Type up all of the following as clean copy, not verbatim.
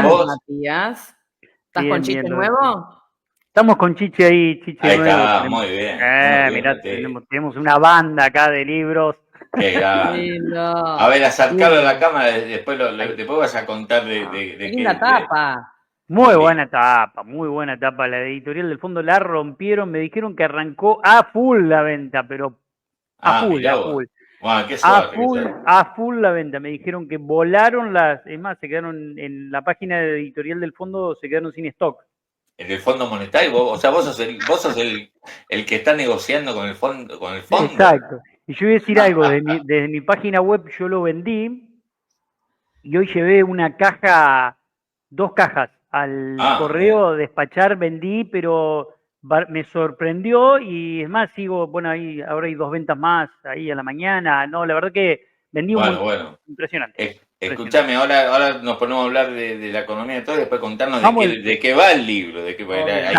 ¿Vos? Matías. ¿Estás Bien, con Chiche bien, nuevo? Estamos con Chiche ahí, Chiche Ahí nuevo. está, muy bien. Mirá, tenemos una banda acá de libros. Qué grande. Lindo. A ver, acercarlo a la cámara, después vas a contar Qué de linda tapa. Muy buena etapa. La editorial del fondo la rompieron, me dijeron que arrancó a full la venta, pero a full. Bueno, qué suerte. A full la venta. Me dijeron que volaron es más, se quedaron en la página de editorial del fondo, se quedaron sin stock. En el Fondo Monetario, vos sos el que está negociando con el fondo. Exacto. Y yo voy a decir algo, desde mi página web yo lo vendí y hoy llevé dos cajas al correo a despachar, vendí, pero me sorprendió y es más, ahora hay 2 ventas más ahí a la mañana. No, la verdad que vendí un montón. Bueno. Impresionante. Escuchame, ahora nos ponemos a hablar de la economía y todo, y después contarnos de qué va el libro. Hay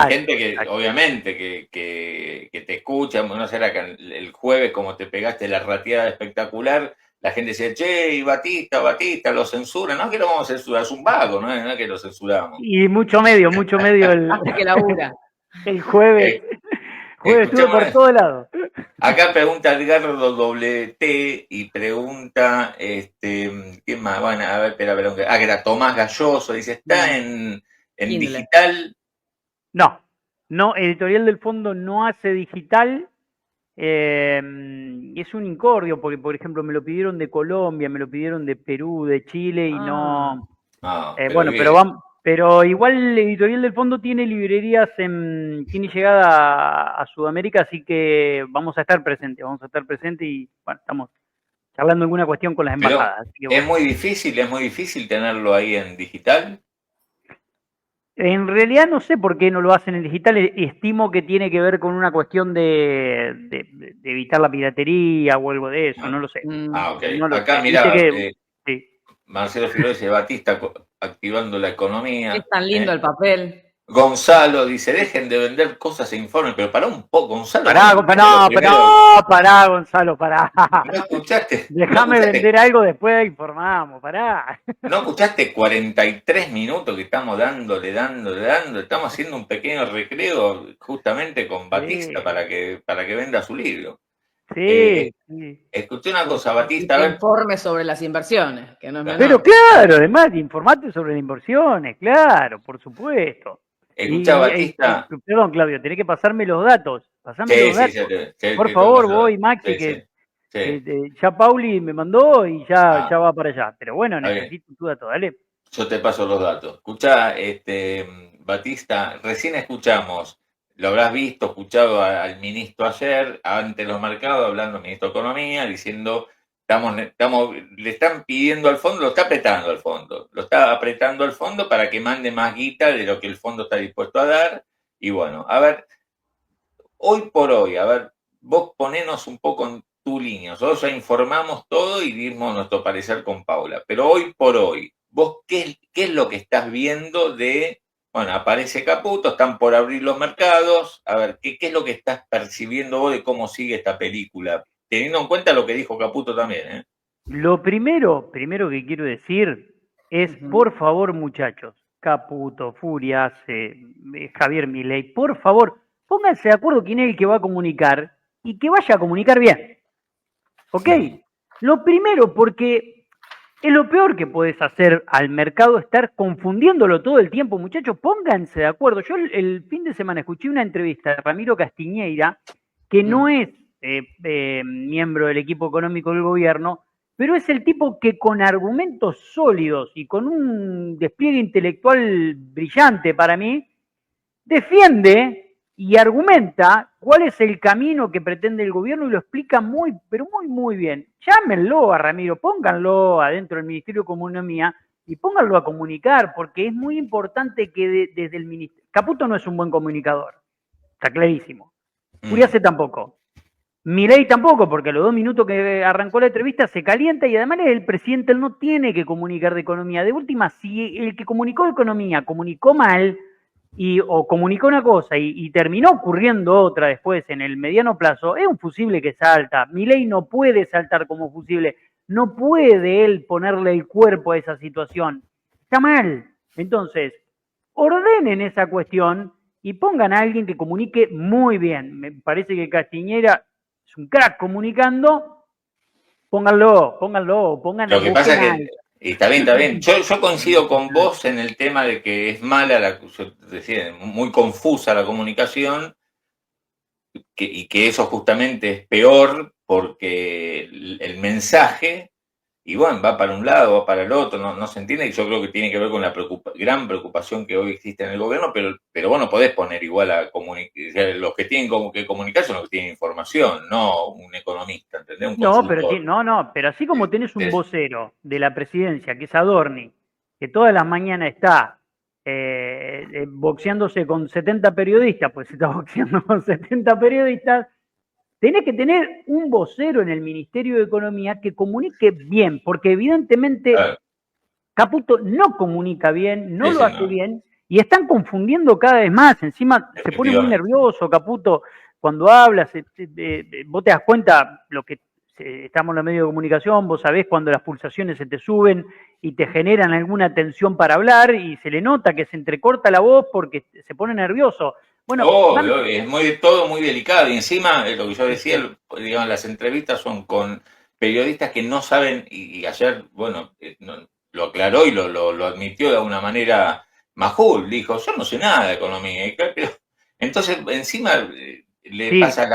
gente que, obviamente, que te escucha, no será que el jueves, como te pegaste la rateada espectacular, la gente dice, che, y Batista, lo censura. No, que lo vamos a censurar, es un vago, no es que lo censuramos. Y mucho medio Hasta que labura. El jueves. Jueves estuve por todos lados. Acá pregunta Edgardo WT y pregunta, ¿quién más? Bueno, a ver, espera, que era Tomás Galloso, dice, ¿está en digital? No, Editorial del Fondo no hace digital. Es un incordio, porque por ejemplo me lo pidieron de Colombia, me lo pidieron de Perú, de Chile, y no. Pero igual el Editorial del Fondo tiene librerías, tiene llegada a Sudamérica, así que vamos a estar presentes y bueno, estamos charlando alguna cuestión con las embajadas. Así que, es muy difícil tenerlo ahí en digital. En realidad no sé por qué no lo hacen en digital, estimo que tiene que ver con una cuestión de evitar la piratería o algo de eso, no lo sé. Ok. No acá, mirá, sí. Marcelo Filó dice, Batista activando la economía. Es tan lindo el papel. Gonzalo dice, dejen de vender cosas e informes, pero pará un poco, Gonzalo. Pará, Gonzalo, pará. ¿No escuchaste? Déjame vender algo, después informamos, pará. ¿No escuchaste 43 minutos que estamos dándole? Estamos haciendo un pequeño recreo justamente con Batista para que venda su libro. Sí. Escuché una cosa, Batista. Informe sobre las inversiones, que no es menor. Pero claro, además, informate sobre las inversiones, claro, por supusto. Escuchá, Batista. Perdón, Claudio, tenés que pasarme los datos. Sí, por favor, vos y Maxi, que ya Pauli me mandó y ya va para allá. Pero bueno, necesito tu dato, dale. Yo te paso los datos. Escuchá, Batista, recién escuchamos, lo habrás visto, escuchado al ministro ayer, ante los mercados, hablando al ministro de Economía, diciendo, le están pidiendo al fondo, lo está apretando al fondo para que mande más guita de lo que el fondo está dispuesto a dar. Y bueno, a ver, hoy por hoy, vos ponenos un poco en tu línea. Nosotros ya informamos todo y dimos nuestro parecer con Paula, pero hoy por hoy, vos, ¿qué es lo que estás viendo bueno, aparece Caputo, están por abrir los mercados, a ver, ¿qué es lo que estás percibiendo vos de cómo sigue esta película? Teniendo en cuenta lo que dijo Caputo también, Lo primero que quiero decir es, por favor, muchachos, Caputo, Furias, Javier Milei, por favor, pónganse de acuerdo quién es el que va a comunicar y que vaya a comunicar bien. ¿Ok? Sí. Lo primero, porque es lo peor que puedes hacer al mercado, estar confundiéndolo todo el tiempo. Muchachos, pónganse de acuerdo. Yo el fin de semana escuché una entrevista de Ramiro Castiñeira, que no es miembro del equipo económico del gobierno, pero es el tipo que con argumentos sólidos y con un despliegue intelectual brillante para mí, defiende y argumenta cuál es el camino que pretende el gobierno y lo explica pero muy bien. Llámenlo a Ramiro, pónganlo adentro del Ministerio de Economía y pónganlo a comunicar, porque es muy importante que desde el Ministerio... Caputo no es un buen comunicador, está clarísimo. Furiase tampoco. Milei tampoco, porque a los 2 minutos que arrancó la entrevista se calienta y además el presidente, él no tiene que comunicar de economía. De última, si el que comunicó de economía comunicó mal o comunicó una cosa y terminó ocurriendo otra después en el mediano plazo, es un fusible que salta. Milei no puede saltar como fusible, no puede él ponerle el cuerpo a esa situación. Está mal. Entonces, ordenen esa cuestión y pongan a alguien que comunique muy bien. Me parece que Castiñera es un crack comunicando. Pónganlo, pongan, Lo que pasa busquen a es alguien. que, está bien, está bien. Yo coincido con vos en el tema de que es mala, yo decía, muy confusa la comunicación, y que eso justamente es peor porque el mensaje, y bueno, va para un lado, va para el otro, no se entiende, y yo creo que tiene que ver con la gran preocupación que hoy existe en el gobierno, pero vos no podés poner igual a comunicar, los que tienen que comunicar son los que tienen información, no un economista, ¿entendés? Un No, consultor. pero así como tenés un vocero de la presidencia, que es Adorni, que todas las mañanas está boxeándose con 70 periodistas, pues se está boxeando con 70 periodistas, tenés que tener un vocero en el Ministerio de Economía que comunique bien, porque evidentemente Claro, Caputo no comunica bien, no sí, lo sí, hace no, bien, y están confundiendo cada vez más. Encima se pone muy efectivamente. nervioso Caputo cuando habla. Vos te das cuenta, lo que estamos en los medios de comunicación, vos sabés cuando las pulsaciones se te suben y te generan alguna tensión para hablar, y se le nota que se entrecorta la voz porque se pone nervioso. Bueno, Obvio, es todo muy delicado. Y encima, lo que yo ¿viste? decía, digamos, las entrevistas son con periodistas que no saben, y ayer, bueno, lo aclaró y lo admitió de alguna manera Majul, dijo, yo no sé nada de economía. Pero, entonces, encima le Sí, pasa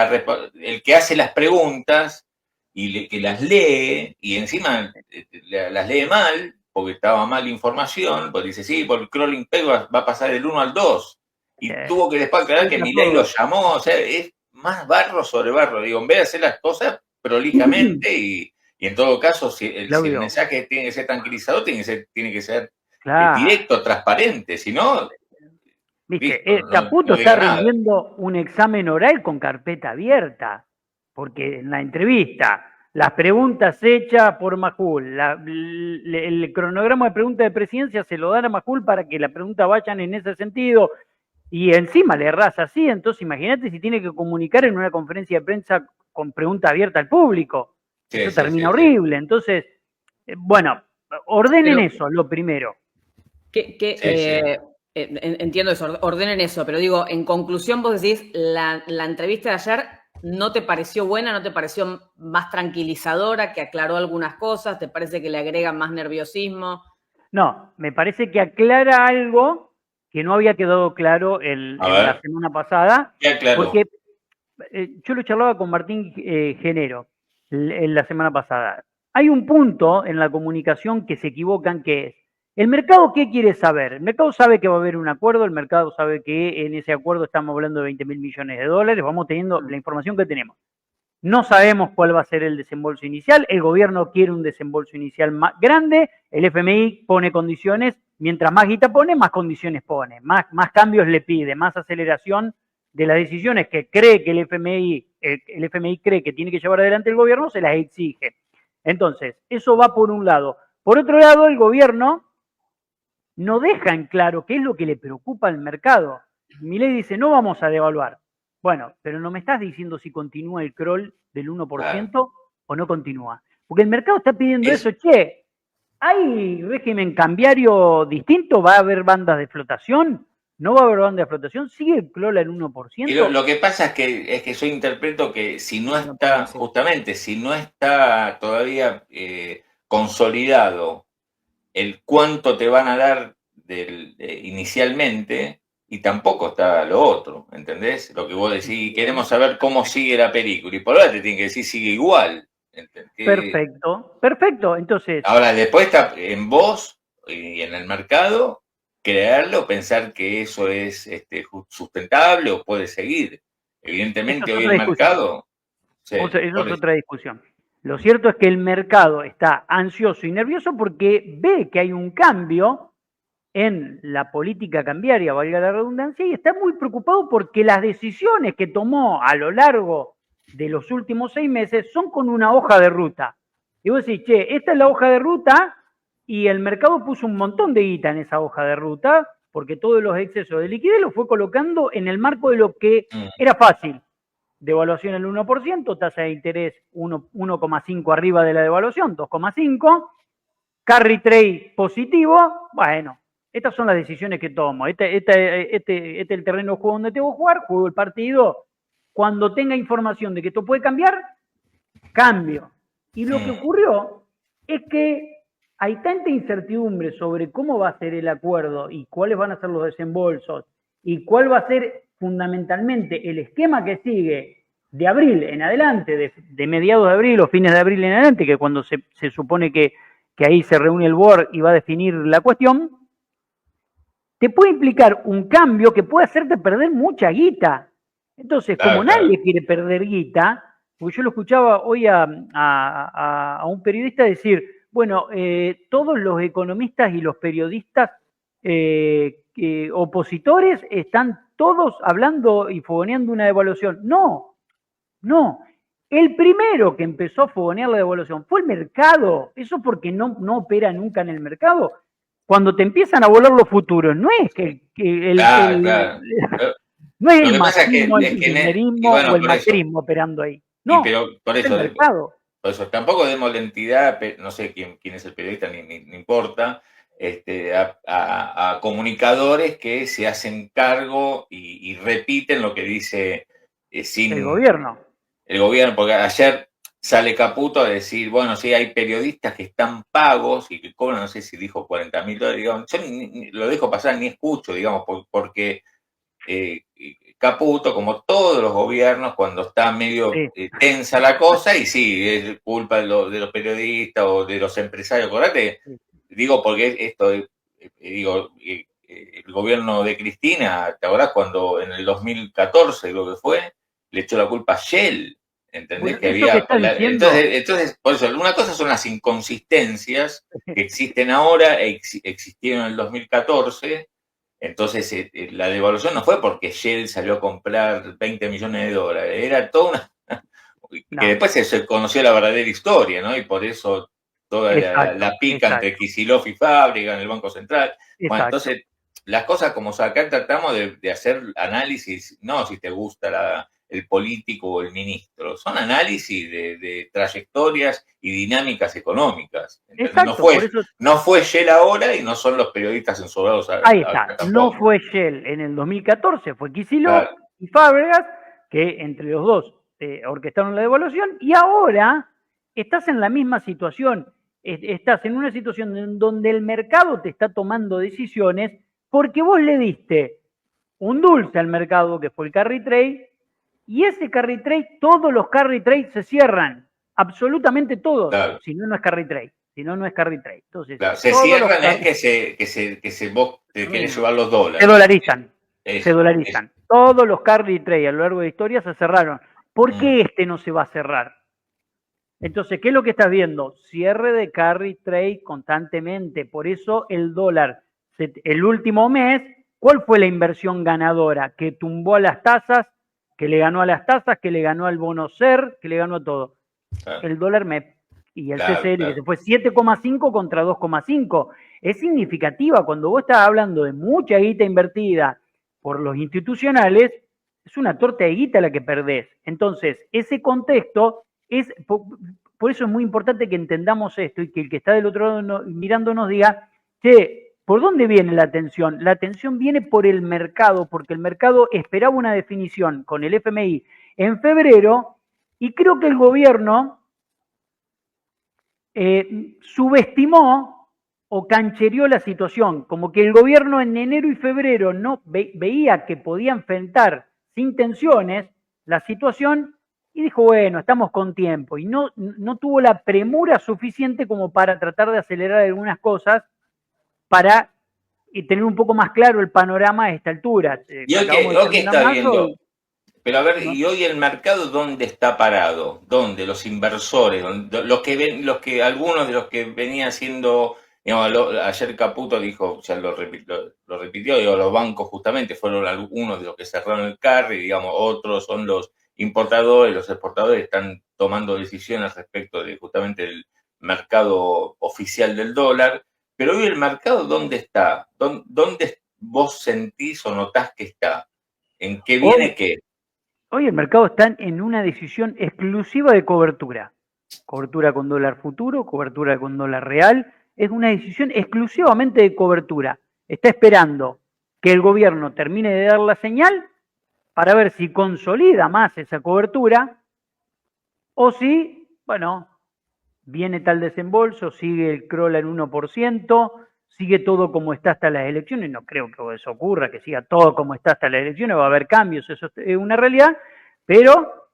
el que hace las preguntas que las lee, y encima las lee mal, porque estaba mal la información, pues dice, sí, por el crawling peg va a pasar del 1 al 2 y tuvo que después aclarar que está Milei lo todo. llamó, o sea, es más barro sobre barro, digo, en vez de hacer las cosas prolijamente y en todo caso, si el Claudio, mensaje tiene que ser tranquilizador, tiene que ser claro. directo, transparente, si no, Viste, listo, Caputo no está diga nada. rindiendo un examen oral con carpeta abierta, porque en la entrevista, las preguntas hechas por Majul, el cronograma de preguntas de presidencia se lo dan a Majul para que las preguntas vayan en ese sentido, y encima le erras así. Entonces imagínate si tiene que comunicar en una conferencia de prensa con pregunta abierta al público. Sí, Eso sí, termina sí, sí. horrible. Entonces, bueno, ordenen Pero, eso, lo primero. Sí, sí. entiendo eso, ordenen eso, pero digo, en conclusión vos decís, la entrevista de ayer no te pareció buena, no te pareció más tranquilizadora, que aclaró algunas cosas, te parece que le agrega más nerviosismo. No, me parece que aclara algo que no había quedado claro A en la ver, semana pasada, ya aclaró. porque yo lo charlaba con Martín Genero en la semana pasada. Hay un punto en la comunicación que se equivocan, que es, ¿el mercado qué quiere saber? El mercado sabe que va a haber un acuerdo, el mercado sabe que en ese acuerdo estamos hablando de 20.000 millones de dólares, vamos teniendo la información que tenemos. No sabemos cuál va a ser el desembolso inicial, el gobierno quiere un desembolso inicial más grande, el FMI pone condiciones, mientras más guita pone, más condiciones pone, más cambios le pide, más aceleración de las decisiones que cree que el FMI cree que tiene que llevar adelante el gobierno, se las exige. Entonces, eso va por un lado. Por otro lado, el gobierno no deja en claro qué es lo que le preocupa al mercado. Milei dice, no vamos a devaluar. Bueno, pero no me estás diciendo si continúa el crawl del Claro. 1% o no continúa. Porque el mercado está pidiendo Es, eso. Che, ¿hay régimen cambiario distinto? ¿Va a haber bandas de flotación? ¿No va a haber banda de flotación? ¿Sigue el crawl al y 1%? lo que pasa es que yo interpreto que si no No puedo está, decir. justamente, si no está todavía consolidado el cuánto te van a dar inicialmente, y tampoco está lo otro, ¿entendés? Lo que vos decís, queremos saber cómo sigue la película, y por ahora te tienen que decir sigue igual. Perfecto, perfecto. Entonces, Ahora, después está en vos y en el mercado creerlo, pensar que eso es sustentable o puede seguir. eso Evidentemente es hoy otra el discusión. mercado, sí, Eso por es eso. otra discusión. Lo cierto es que el mercado está ansioso y nervioso porque ve que hay un cambio en la política cambiaria, valga la redundancia, y está muy preocupado porque las decisiones que tomó a lo largo de los últimos 6 meses son con una hoja de ruta. Y vos decís, che, esta es la hoja de ruta, y el mercado puso un montón de guita en esa hoja de ruta, porque todos los excesos de liquidez los fue colocando en el marco de lo que Mm, era fácil. Devaluación al 1%, tasa de interés 1,5 arriba de la devaluación, 2,5, carry trade positivo, bueno, estas son las decisiones que tomo, este es el terreno de juego donde tengo que jugar, juego el partido, cuando tenga información de que esto puede cambiar, cambio. Y lo que ocurrió es que hay tanta incertidumbre sobre cómo va a ser el acuerdo y cuáles van a ser los desembolsos y cuál va a ser fundamentalmente el esquema que sigue de abril en adelante, de mediados de abril o fines de abril en adelante, que cuando se supone que ahí se reúne el board y va a definir la cuestión, te puede implicar un cambio que puede hacerte perder mucha guita. Entonces, como nadie quiere perder guita, porque yo lo escuchaba hoy a un periodista decir, bueno, todos los economistas y los periodistas opositores están todos hablando y fogoneando una devaluación. No, el primero que empezó a fogonear la devaluación fue el mercado. Eso porque no opera nunca en el mercado. Cuando te empiezan a volar los futuros, no es que no es el macrismo, el kirchnerismo o el macrismo operando ahí. No, pero por eso, es el mercado. Por eso, tampoco demos la entidad, no sé quién es el periodista, ni importa, a comunicadores que se hacen cargo y repiten lo que dice sin el gobierno. El gobierno, porque ayer sale Caputo a decir, bueno, sí, hay periodistas que están pagos y que cobran, no sé si dijo $40.000, digamos, yo lo dejo pasar, ni escucho, digamos, porque Caputo, como todos los gobiernos, cuando está medio tensa la cosa, y sí, es culpa de los periodistas o de los empresarios, acordate, digo, porque esto, digo, el gobierno de Cristina, ¿te acordás cuando en el 2014, creo que fue, le echó la culpa a Shell? ¿Entendés? Bueno, que había. Diciendo... Entonces, por eso, una cosa son las inconsistencias que existen ahora, existieron en el 2014. Entonces, la devaluación no fue porque Shell salió a comprar $20 millones, era toda una. Que después se conoció la verdadera historia, ¿no? Y por eso toda la pica entre Kicillof y Fábrega en el Banco Central. Bueno, entonces, las cosas como acá tratamos de hacer análisis, no si te gusta el político o el ministro, son análisis de trayectorias y dinámicas económicas. Exacto, no fue Shell ahora y no son los periodistas censurados. Ahí está, no fue Shell en el 2014, fue Kicillof y Fábregas, que entre los dos orquestaron la devaluación, y ahora estás en la misma situación. Estás en una situación en donde el mercado te está tomando decisiones porque vos le diste un dulce al mercado que fue el carry trade, y ese carry trade, todos los carry trades se cierran, absolutamente todos, si no es carry trade. Si no, no es carry trade. Entonces, se cierran vos te querés llevar los dólares. Se dolarizan. Todos los carry trade a lo largo de la historia se cerraron. ¿Por qué este no se va a cerrar? Entonces, ¿qué es lo que estás viendo? Cierre de carry trade constantemente. Por eso el dólar, el último mes, ¿cuál fue la inversión ganadora? Que tumbó a las tasas, que le ganó a las tasas, que le ganó al bono SER, que le ganó a todo. El dólar MEP y el CCL, que se fue 7,5 contra 2,5. Es significativa. Cuando vos estás hablando de mucha guita invertida por los institucionales, es una torta de guita la que perdés. Entonces, ese contexto es, por eso es muy importante que entendamos esto y que el que está del otro lado mirándonos diga, che, ¿por dónde viene la tensión? La tensión viene por el mercado, porque el mercado esperaba una definición con el FMI en febrero y creo que el gobierno subestimó o canchereó la situación, como que el gobierno en enero y febrero no veía que podía enfrentar sin tensiones la situación y dijo, bueno, estamos con tiempo, y no tuvo la premura suficiente como para tratar de acelerar algunas cosas para tener un poco más claro el panorama a esta altura. ¿Y hoy qué está viendo? Pero a ver, ¿no? ¿Y hoy el mercado dónde está parado? ¿Dónde? Los inversores, algunos de los que venían siendo, digamos, ayer Caputo dijo, ya lo repitió, digo, los bancos justamente fueron algunos de los que cerraron el carry, digamos, otros son los importadores, los exportadores están tomando decisiones respecto de justamente el mercado oficial del dólar. Pero hoy el mercado, ¿dónde está? ¿Dónde vos sentís o notás que está? ¿En qué viene qué? Hoy el mercado está en una decisión exclusiva de cobertura. Cobertura con dólar futuro, cobertura con dólar real. Es una decisión exclusivamente de cobertura. está esperando que el gobierno termine de dar la señal para ver si consolida más esa cobertura o si, bueno, viene tal desembolso, sigue el crawl en 1%, sigue todo como está hasta las elecciones. No creo que eso ocurra, que siga todo como está hasta las elecciones, va a haber cambios, eso es una realidad, pero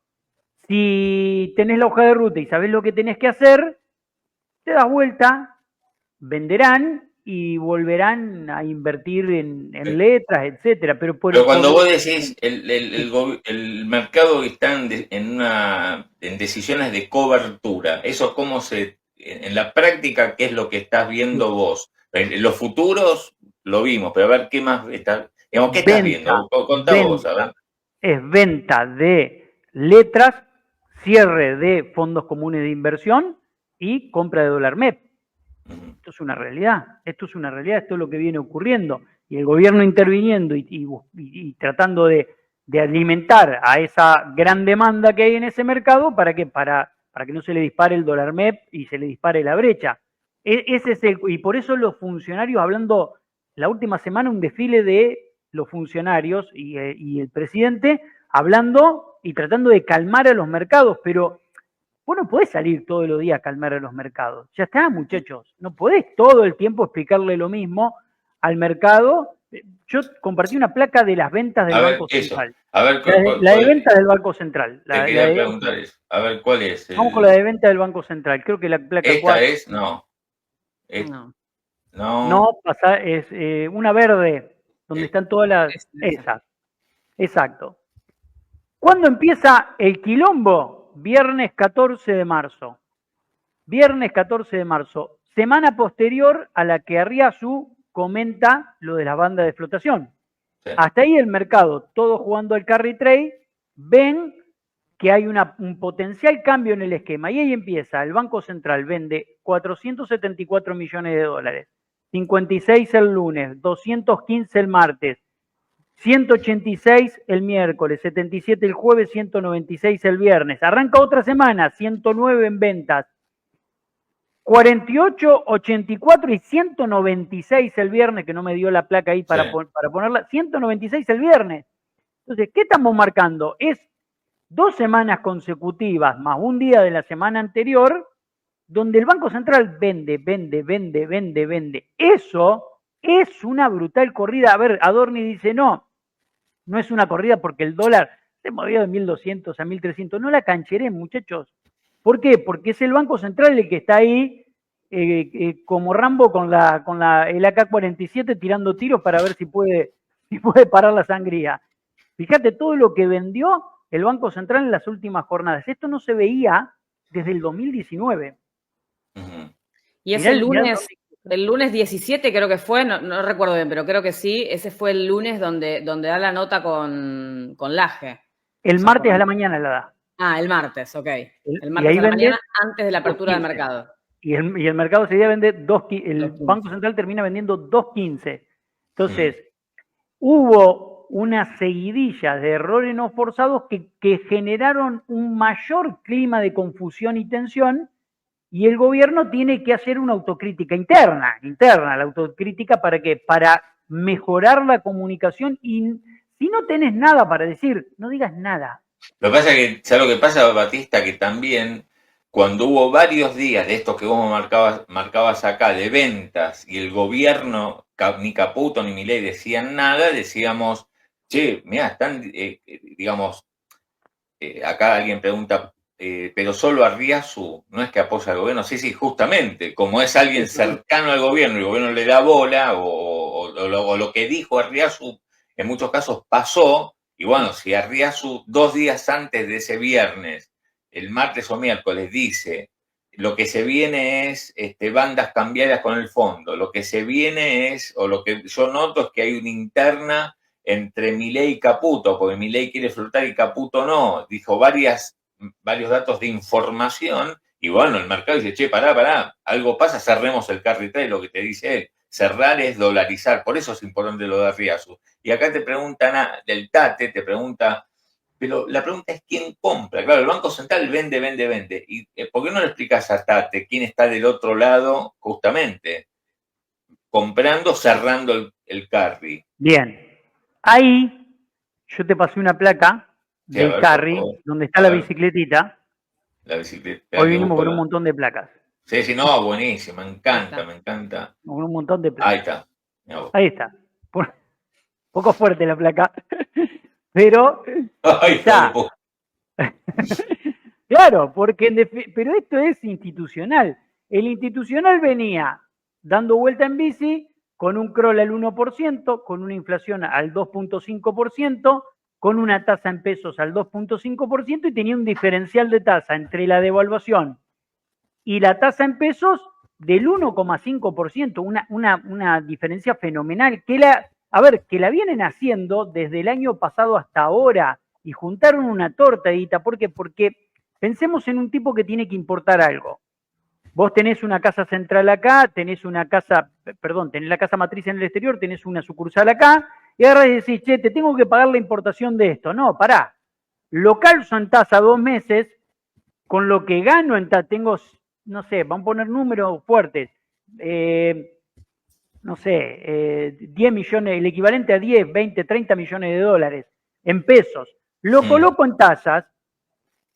si tenés la hoja de ruta y sabés lo que tenés que hacer, te das vuelta, venderán y volverán a invertir en letras, etcétera. Pero cuando vos decís el mercado está en decisiones de cobertura, ¿eso cómo en la práctica, qué es lo que estás viendo vos? En los futuros lo vimos, pero a ver qué más digamos, ¿qué estás viendo? Contá vos, a ver. Es venta de letras, cierre de fondos comunes de inversión y compra de dólar MEP. Esto es una realidad, esto es lo que viene ocurriendo. Y el gobierno interviniendo y tratando de alimentar a esa gran demanda que hay en ese mercado para que no se le dispare el dólar MEP y se le dispare la brecha. Ese es y por eso los funcionarios, hablando la última semana, un desfile de los funcionarios y el presidente hablando y tratando de calmar a los mercados, pero vos no podés salir todos los días a calmar a los mercados. Ya está, muchachos. No podés todo el tiempo explicarle lo mismo al mercado. Yo compartí una placa de las ventas del Banco Central. A ver, la de ventas del Banco Central. Te quería preguntar eso. A ver, ¿cuál es? Vamos con la de venta del Banco Central. Creo que la placa ¿Esta 4. es? No. No, es una verde, donde están todas las... Esa. Exacto. ¿Cuándo empieza el quilombo? Viernes 14 de marzo. Viernes 14 de marzo. Semana posterior a la que Arriazu comenta lo de las bandas de flotación. Sí. Hasta ahí el mercado, todo jugando al carry trade, ven que hay un potencial cambio en el esquema. Y ahí empieza, el Banco Central vende 474 millones de dólares, 56 el lunes, 215 el martes, 186 el miércoles, 77 el jueves, 196 el viernes. Arranca otra semana, 109 en ventas, 48, 84 y 196 el viernes, que no me dio la placa ahí para ponerla, 196 el viernes. Entonces, ¿qué estamos marcando? Es 2 semanas consecutivas más un día de la semana anterior, donde el Banco Central vende. Eso es una brutal corrida. A ver, Adorni dice, no es una corrida porque el dólar se movió de 1.200 a 1.300. No la cancheré, muchachos. ¿Por qué? Porque es el Banco Central el que está ahí como Rambo con el AK-47 tirando tiros para ver si puede parar la sangría. Fíjate todo lo que vendió el Banco Central en las últimas jornadas. Esto no se veía desde el 2019. Y es el lunes 17 creo que fue, no recuerdo bien, pero creo que sí, ese fue el lunes donde da la nota con Laje. El martes a la mañana la da. Ah, el martes, ok. El martes a la mañana antes de la apertura del mercado. Y el mercado ese día vende el Banco Central termina vendiendo 2.15. Entonces, hubo una seguidilla de errores no forzados que generaron un mayor clima de confusión y tensión. Y el gobierno tiene que hacer una autocrítica interna, la autocrítica para mejorar la comunicación. Y si no tenés nada para decir, no digas nada. Lo que pasa es que, ¿sabes lo que pasa, Batista? Que también cuando hubo varios días de estos que vos marcabas acá, de ventas, y el gobierno, ni Caputo ni Milei decían nada, decíamos, che, mirá, están, digamos, acá alguien pregunta, pero solo Arriazu no es que apoya al gobierno. Sí, justamente, como es alguien cercano al gobierno y el gobierno le da bola, o lo que dijo Arriazu en muchos casos pasó, y bueno, si Arriazu 2 días antes de ese viernes, el martes o miércoles, dice lo que se viene es bandas cambiadas con el fondo, lo que se viene es, o lo que yo noto es que hay una interna entre Milei y Caputo, porque Milei quiere flotar y Caputo no, dijo varios datos de información, y bueno, el mercado dice, che, pará, algo pasa, cerremos el carry trade, lo que te dice él, cerrar es dolarizar, por eso es importante lo de Arriazu. Y acá te preguntan del Tate, te pregunta, pero la pregunta es quién compra. Claro, el Banco Central vende, y ¿por qué no le explicas a Tate quién está del otro lado justamente? comprando, cerrando el carry. Bien. Ahí yo te pasé una placa Sí, a del ver, por carry, favor. donde está A la ver, bicicletita. la bicicleta. Hoy Que vinimos busco con un la... montón de placas. Sí, sí, no, buenísimo, me Ahí encanta, está. me encanta. Con un montón de Ahí placas. está. Mirá vos. Ahí está. Poco fuerte la placa, pero Ay, está. no, Claro, porque pero esto es institucional. El institucional venía dando vuelta en bici con un crawl al 1%, con una inflación al 2.5%, con una tasa en pesos al 2.5% y tenía un diferencial de tasa entre la devaluación y la tasa en pesos del 1,5%, una diferencia fenomenal, que la vienen haciendo desde el año pasado hasta ahora y juntaron una torta, Edita. ¿Por qué? Porque pensemos en un tipo que tiene que importar algo. Vos tenés una casa central acá, tenés la casa matriz en el exterior, tenés una sucursal acá, y ahora decís, che, te tengo que pagar la importación de esto. No, pará. Lo calzo en tasa 2 meses, con lo que gano en tasa, tengo, no sé, vamos a poner números fuertes, no sé, 10 millones, el equivalente a 10, 20, 30 millones de dólares en pesos. Lo coloco en tasas.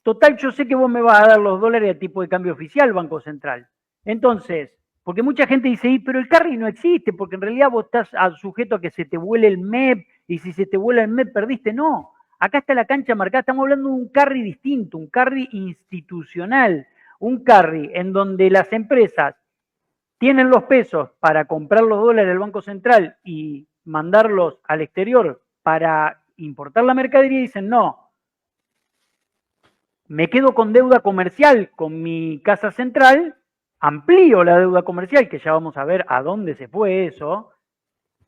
Total, yo sé que vos me vas a dar los dólares a tipo de cambio oficial, Banco Central. Entonces, porque mucha gente dice, pero el carry no existe, porque en realidad vos estás sujeto a que se te vuele el MEP, y si se te vuela el MEP perdiste. No, acá está la cancha marcada, estamos hablando de un carry distinto, un carry institucional, un carry en donde las empresas tienen los pesos para comprar los dólares del Banco Central y mandarlos al exterior para importar la mercadería y dicen, no, me quedo con deuda comercial con mi casa central, amplío la deuda comercial, que ya vamos a ver a dónde se fue eso,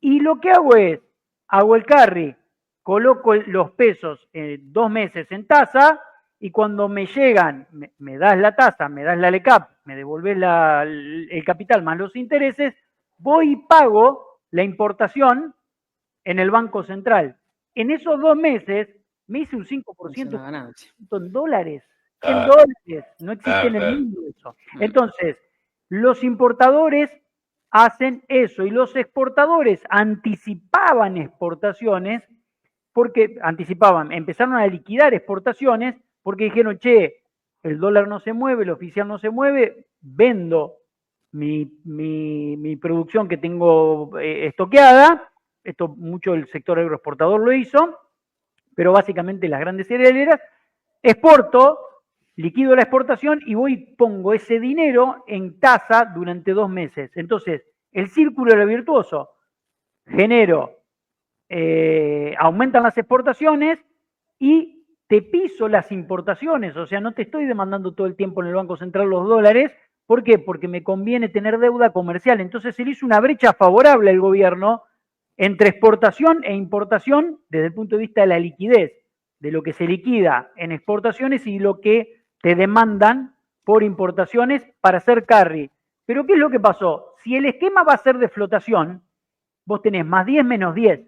y lo que hago el carry, coloco los pesos 2 meses en tasa, y cuando me llegan, me das la tasa, me das la LECAP, me devolvés el capital más los intereses, voy y pago la importación en el Banco Central. En esos 2 meses me hice un 5% en dólares. En dólares. No existe en el mundo eso. Entonces, los importadores hacen eso y los exportadores anticipaban exportaciones porque empezaron a liquidar exportaciones porque dijeron, che, el dólar no se mueve, el oficial no se mueve, vendo mi producción que tengo estoqueada. Esto mucho el sector agroexportador lo hizo, pero básicamente las grandes cerealeras, exporto, liquido la exportación y voy y pongo ese dinero en tasa durante 2 meses. Entonces, el círculo era virtuoso. Genero, aumentan las exportaciones y te piso las importaciones, o sea, no te estoy demandando todo el tiempo en el Banco Central los dólares. ¿Por qué? Porque me conviene tener deuda comercial. Entonces se le hizo una brecha favorable al gobierno entre exportación e importación desde el punto de vista de la liquidez, de lo que se liquida en exportaciones y lo que te demandan por importaciones para hacer carry. Pero ¿qué es lo que pasó? Si el esquema va a ser de flotación, vos tenés más 10 menos 10.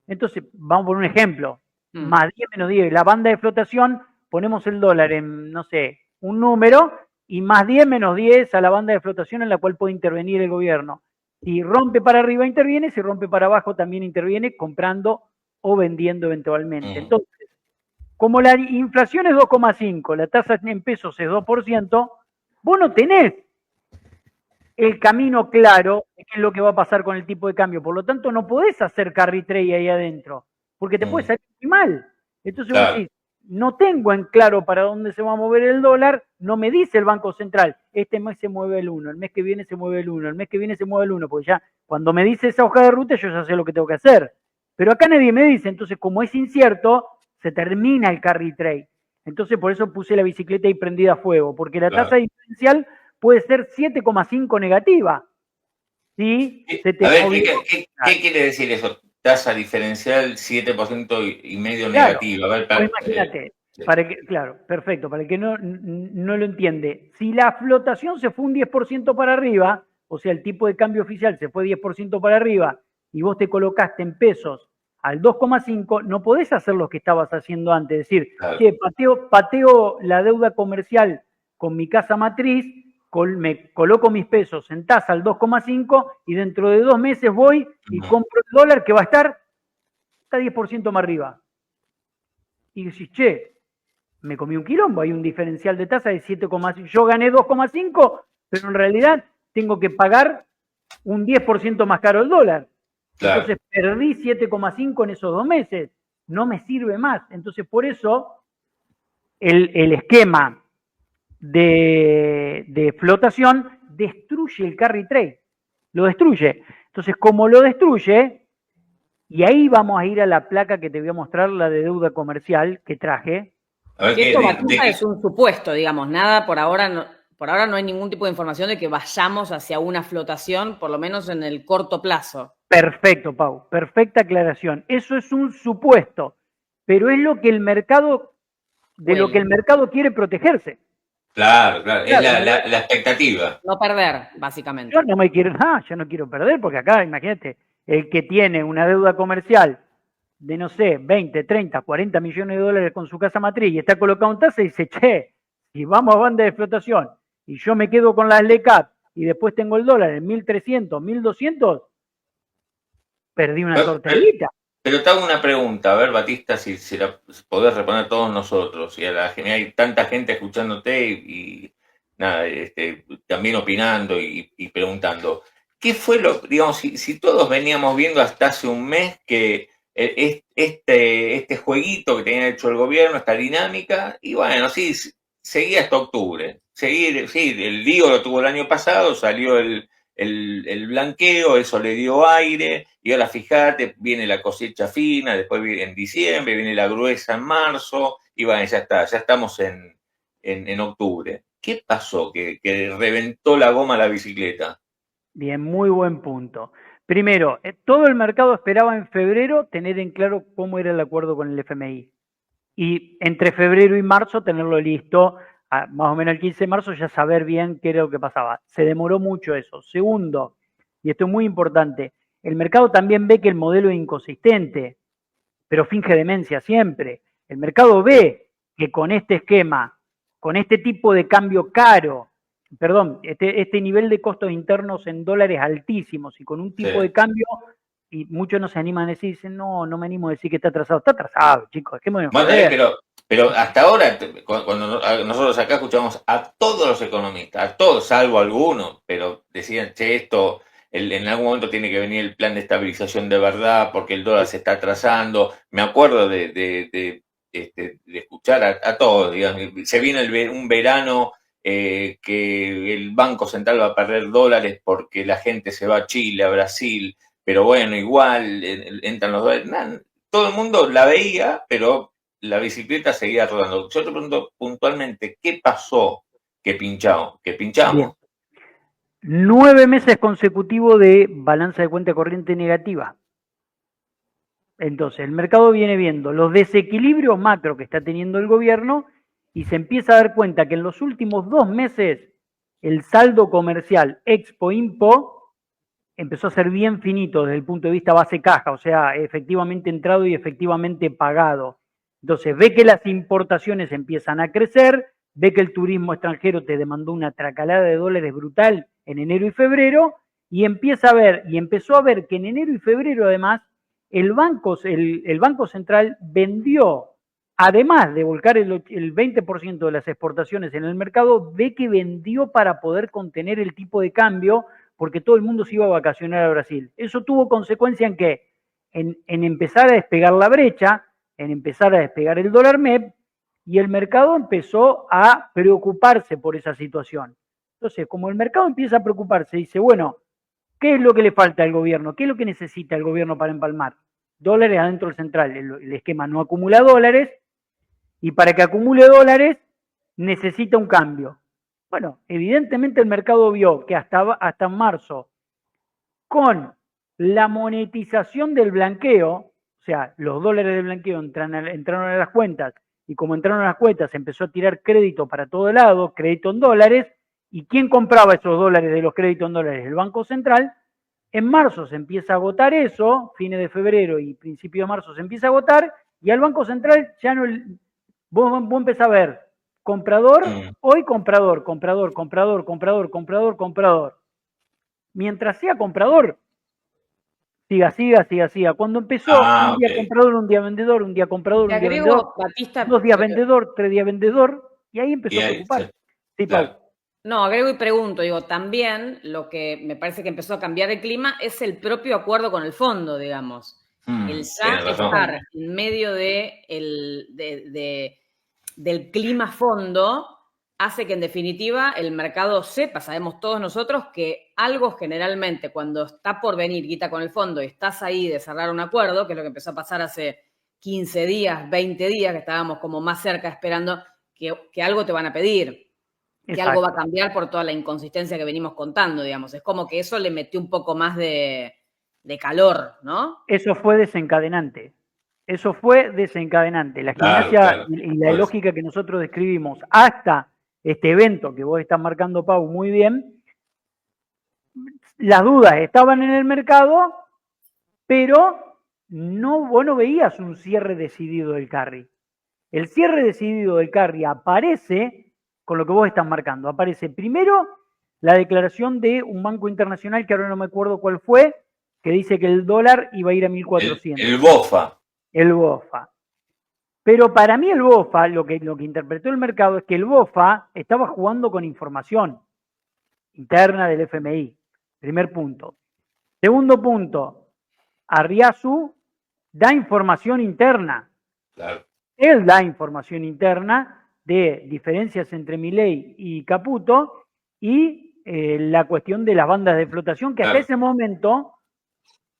Entonces, vamos por un ejemplo, más 10 menos 10. La banda de flotación, ponemos el dólar en, no sé, un número, y más 10 menos 10 a la banda de flotación en la cual puede intervenir el gobierno. Si rompe para arriba interviene, si rompe para abajo también interviene comprando o vendiendo eventualmente. Entonces, como la inflación es 2,5, la tasa en pesos es 2%, vos no tenés el camino claro de qué es lo que va a pasar con el tipo de cambio. Por lo tanto, no podés hacer carry trade ahí adentro, porque te puede salir muy mal. Entonces vos decís, no tengo en claro para dónde se va a mover el dólar, no me dice el Banco Central, este mes se mueve el 1, el mes que viene se mueve el 1, el mes que viene se mueve el 1, porque ya cuando me dice esa hoja de ruta yo ya sé lo que tengo que hacer. Pero acá nadie me dice, entonces como es incierto, se termina el carry trade. Entonces por eso puse la bicicleta ahí prendida a fuego, porque la tasa diferencial puede ser 7,5 negativa. ¿Sí? A ver, ¿qué quiere decir eso? Tasa diferencial 7% y medio negativa. A ver, imagínate, claro, perfecto, para el que no lo entiende, si la flotación se fue un 10% para arriba, o sea, el tipo de cambio oficial se fue 10% para arriba, y vos te colocaste en pesos al 2,5, no podés hacer lo que estabas haciendo antes, decir, che, pateo la deuda comercial con mi casa matriz, me coloco mis pesos en tasa al 2,5 y dentro de 2 meses voy y compro el dólar que va a estar hasta 10% más arriba. Y decís, che, me comí un quilombo, hay un diferencial de tasa de 7,5, yo gané 2,5, pero en realidad tengo que pagar un 10% más caro el dólar. Claro. Entonces perdí 7,5 en esos 2 meses, no me sirve más. Entonces por eso el esquema de flotación destruye el carry trade, lo destruye. Entonces como lo destruye, y ahí vamos a ir a la placa que te voy a mostrar, la de deuda comercial que traje. Esto es un supuesto, digamos, nada por ahora no hay ningún tipo de información de que vayamos hacia una flotación, por lo menos en el corto plazo. Perfecto, Pau, perfecta aclaración. Eso es un supuesto, pero es lo que el mercado, lo que el mercado quiere protegerse. Claro, es la expectativa. No perder, básicamente. Yo no me quiero, yo no quiero perder, porque acá, imagínate, el que tiene una deuda comercial de, no sé, 20, 30, 40 millones de dólares con su casa matriz y está colocado en tasa y dice, che, si vamos a banda de flotación y yo me quedo con las LECAP y después tengo el dólar en 1.300, 1.200, perdí una tortellita. Pero te hago una pregunta, a ver, Batista, si la podés responder a todos nosotros, y a la gente, hay tanta gente escuchándote y nada, también opinando y preguntando. ¿Qué fue digamos, si todos veníamos viendo hasta hace un mes que este jueguito que tenía hecho el gobierno, esta dinámica, y bueno, sí, seguía hasta octubre. Sí, el lío lo tuvo el año pasado, salió el blanqueo, eso le dio aire, y ahora fíjate, viene la cosecha fina, después viene en diciembre, viene la gruesa en marzo, y bueno, ya está, ya estamos en octubre. ¿Qué pasó que reventó la goma la bicicleta? Bien, muy buen punto. Primero, todo el mercado esperaba en febrero tener en claro cómo era el acuerdo con el FMI. Y entre febrero y marzo tenerlo listo, más o menos el 15 de marzo ya saber bien qué era lo que pasaba. Se demoró mucho eso. Segundo, y esto es muy importante, el mercado también ve que el modelo es inconsistente, pero finge demencia siempre. El mercado ve que con este esquema, con este tipo de cambio caro, este nivel de costos internos en dólares altísimos y con un tipo de cambio, y muchos no se animan a decir, dicen, no me animo a decir que está atrasado. Está atrasado, chicos, pero hasta ahora, cuando nosotros acá escuchamos a todos los economistas, a todos, salvo algunos, pero decían, che, esto en algún momento tiene que venir el plan de estabilización de verdad porque el dólar se está atrasando. Me acuerdo de escuchar a todos, digamos, se viene un verano que el Banco Central va a perder dólares porque la gente se va a Chile, a Brasil, pero bueno, igual entran los dólares. Todo el mundo la veía, pero la bicicleta seguía rodando. Yo te pregunto puntualmente, ¿qué pasó que pinchamos? Bien. 9 meses consecutivos de balanza de cuenta corriente negativa. Entonces, el mercado viene viendo los desequilibrios macro que está teniendo el gobierno y se empieza a dar cuenta que en los últimos 2 meses el saldo comercial Expo-Impo empezó a ser bien finito desde el punto de vista base caja, o sea, efectivamente entrado y efectivamente pagado. Entonces, ve que las importaciones empiezan a crecer, ve que el turismo extranjero te demandó una tracalada de dólares brutal en enero y febrero, y empezó a ver que en enero y febrero además el Banco Central vendió, además de volcar el 20% de las exportaciones en el mercado, ve que vendió para poder contener el tipo de cambio, porque todo el mundo se iba a vacacionar a Brasil. Eso tuvo consecuencia en qué? En empezar a despegar la brecha, en empezar a despegar el dólar MEP, y el mercado empezó a preocuparse por esa situación. Entonces, como el mercado empieza a preocuparse, dice, bueno, ¿qué es lo que le falta al gobierno? ¿Qué es lo que necesita el gobierno para empalmar? Dólares adentro del central. El esquema no acumula dólares, y para que acumule dólares necesita un cambio. Bueno, evidentemente el mercado vio que hasta marzo, con la monetización del blanqueo, o sea, los dólares del blanqueo entraron a las cuentas, y como entraron a las cuentas, empezó a tirar crédito para todo lado, crédito en dólares, ¿y quién compraba esos dólares de los créditos en dólares? El Banco Central. En marzo se empieza a agotar eso, fines de febrero y principio de marzo se empieza a agotar, y al Banco Central ya no, vos empezás a ver comprador, hoy comprador, comprador, comprador, comprador, comprador, comprador. Mientras sea comprador, siga. Cuando empezó, un día comprador, un día vendedor, un día comprador, un día vendedor, Batista, 2 días vendedor, 3 días vendedor, y ahí empezó a preocupar. Sí, claro. Pau. No, agrego y pregunto, digo, también lo que me parece que empezó a cambiar el clima es el propio acuerdo con el fondo, digamos. El ya estar en medio del clima fondo hace que en definitiva el mercado sepa, sabemos todos nosotros que algo generalmente cuando está por venir guita con el fondo y estás ahí de cerrar un acuerdo, que es lo que empezó a pasar hace 15 días, 20 días, que estábamos como más cerca esperando que algo te van a pedir. Que algo va a cambiar por toda la inconsistencia que venimos contando, digamos. Es como que eso le metió un poco más de calor, ¿no? Eso fue desencadenante. La gimnasia y la lógica que nosotros describimos hasta este evento que vos estás marcando, Pau, muy bien, las dudas estaban en el mercado, pero vos no veías un cierre decidido del carry. El cierre decidido del carry aparece con lo que vos estás marcando. Aparece primero la declaración de un banco internacional, que ahora no me acuerdo cuál fue, que dice que el dólar iba a ir a 1.400. El BOFA. El BOFA. Pero para mí el BOFA, lo que interpretó el mercado es que el BOFA estaba jugando con información interna del FMI. Primer punto. Segundo punto, Arriazu da información interna. Claro. Él da información interna de diferencias entre Milei y Caputo y la cuestión de las bandas de flotación, que hasta ese momento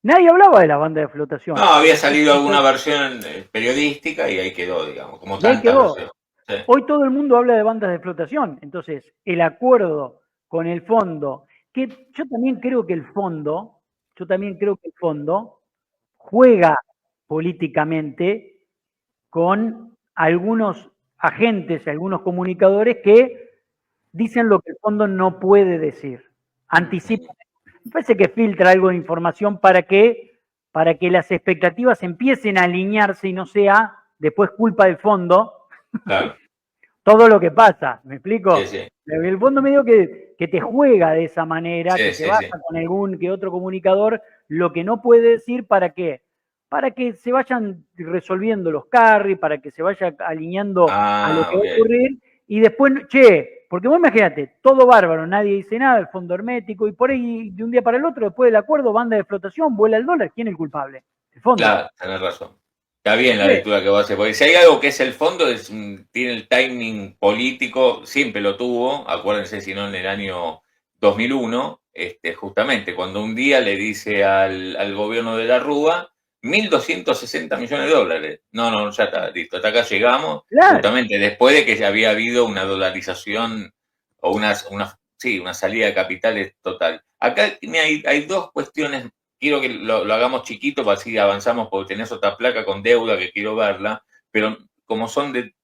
nadie hablaba de las bandas de flotación. No, había salido alguna versión periodística y ahí quedó, digamos, como tantas versiones. Sí. Hoy todo el mundo habla de bandas de flotación, entonces el acuerdo con el fondo, que yo también creo que el fondo juega políticamente con algunos agentes, algunos comunicadores que dicen lo que el fondo no puede decir. Anticipa. Me parece que filtra algo de información para que las expectativas empiecen a alinearse y no sea después culpa del fondo. Claro. Todo lo que pasa, ¿me explico? Sí. El fondo medio que te juega de esa manera, que te baja con algún que otro comunicador lo que no puede decir, ¿para qué? Para que se vayan resolviendo los carry, para que se vaya alineando a lo que va a ocurrir, y después, porque vos imagínate, todo bárbaro, nadie dice nada, el fondo hermético, y por ahí de un día para el otro, después del acuerdo, banda de flotación, vuela el dólar, ¿quién es el culpable? El fondo. Claro, tenés razón. Está bien la lectura que vos haces, porque si hay algo que es el fondo, tiene el timing político, siempre lo tuvo, acuérdense si no en el año 2001, justamente cuando un día le dice al gobierno de la Rúa, 1.260 millones de dólares. No, ya está, listo, hasta acá llegamos, justamente después de que ya había habido una dolarización o una salida de capitales total. Acá hay dos cuestiones. Quiero que lo hagamos chiquito para así avanzamos, porque tenés otra placa con deuda que quiero verla, pero como son de